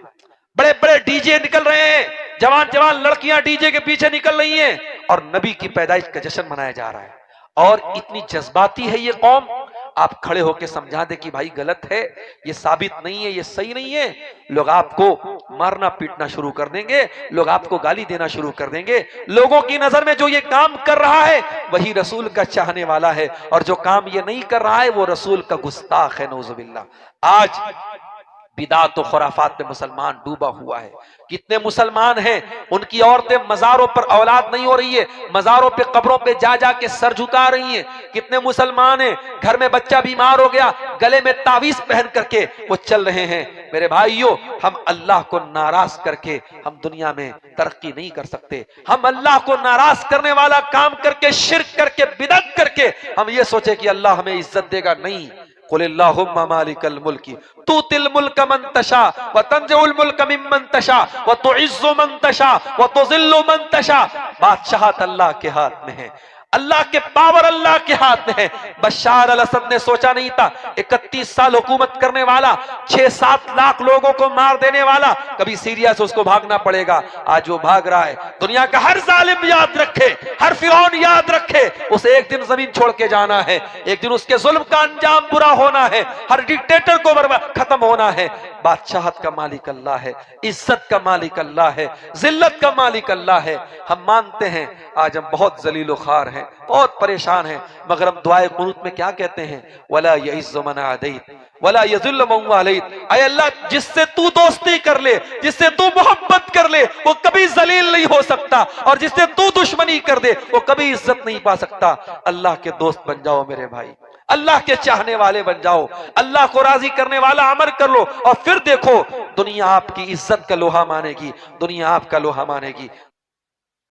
बड़े बड़े डीजे निकल रहे हैं, जवान जवान लड़कियां डीजे के पीछे निकल रही हैं और नबी की पैदाइश का जश्न मनाया जा रहा है। और इतनी जज्बाती है ये कौम, आप खड़े होकर समझा दे कि भाई गलत है, ये साबित नहीं है, ये सही नहीं है, लोग आपको मारना पीटना शुरू कर देंगे, लोग आपको गाली देना शुरू कर देंगे। लोगों की नजर में जो ये काम कर रहा है वही रसूल का चाहने वाला है, और जो काम ये नहीं कर रहा है वो रसूल का गुस्ताख है, नऊजुबिल्लाह। आज बिदात और खुराफात में मुसलमान डूबा हुआ है। कितने मुसलमान हैं, उनकी औरतें मज़ारों पर औलाद नहीं हो रही है, मज़ारों पे कब्रों पे जा जा के सर झुका रही हैं। कितने मुसलमान हैं, घर में बच्चा बीमार हो गया, गले में तावीज पहन करके वो चल रहे हैं। मेरे भाइयों, हम अल्लाह को नाराज करके हम दुनिया में तरक्की नहीं कर सकते। हम अल्लाह को नाराज करने वाला काम करके, शिर्क करके, बिदअत करके हम ये सोचे कि अल्लाह हमें इज्जत देगा, नहीं। कुलिल्लाहुम्मा मालिकल मुल्की तुतिल मुल्क मन तशा व तंज़िउल मुल्क मिम्मन तशा व तुइज़्ज़ु मन तशा व तुज़िल्लु मन तशा। बादशाहत अल्लाह के हाथ में है, अल्लाह के पावर अल्लाह के हाथ में है। बशार अल असद ने सोचा नहीं था, 31 साल हुकूमत करने वाला, 6-7 लाख लोगों को मार देने वाला, कभी सीरिया से उसको भागना पड़ेगा। आज वो भाग रहा है। दुनिया का हर जालिम याद रखे, हर फिरौन याद रखे, उसे एक दिन जमीन छोड़ के जाना है, एक दिन उसके जुल्म का अंजाम बुरा होना है, हर डिक्टेटर को खत्म होना है। बादशाहत का मालिक अल्लाह है, इज्जत का मालिक अल्लाह है, जिल्लत का मालिक अल्लाह है। हम मानते हैं आज हम बहुत जलीलो खार हैं, बहुत परेशान हैं, मगर हम दुआए कुनूत में क्या कहते हैं? वला यइज़्ज़ु मन आदैत वला यज़िल्लु मन वालैत। ऐ अल्लाह, जिससे तू दोस्ती कर ले, जिससे तू मोहब्बत कर ले, वो कभी जलील नहीं हो सकता, और जिससे तू दुश्मनी कर दे वो कभी इज्जत नहीं पा सकता। अल्लाह के दोस्त बन जाओ मेरे भाई, अल्लाह के चाहने वाले बन जाओ, अल्लाह को राजी करने वाला अमल कर लो, और फिर देखो दुनिया आपकी इज्जत का लोहा मानेगी, दुनिया आपका लोहा मानेगी।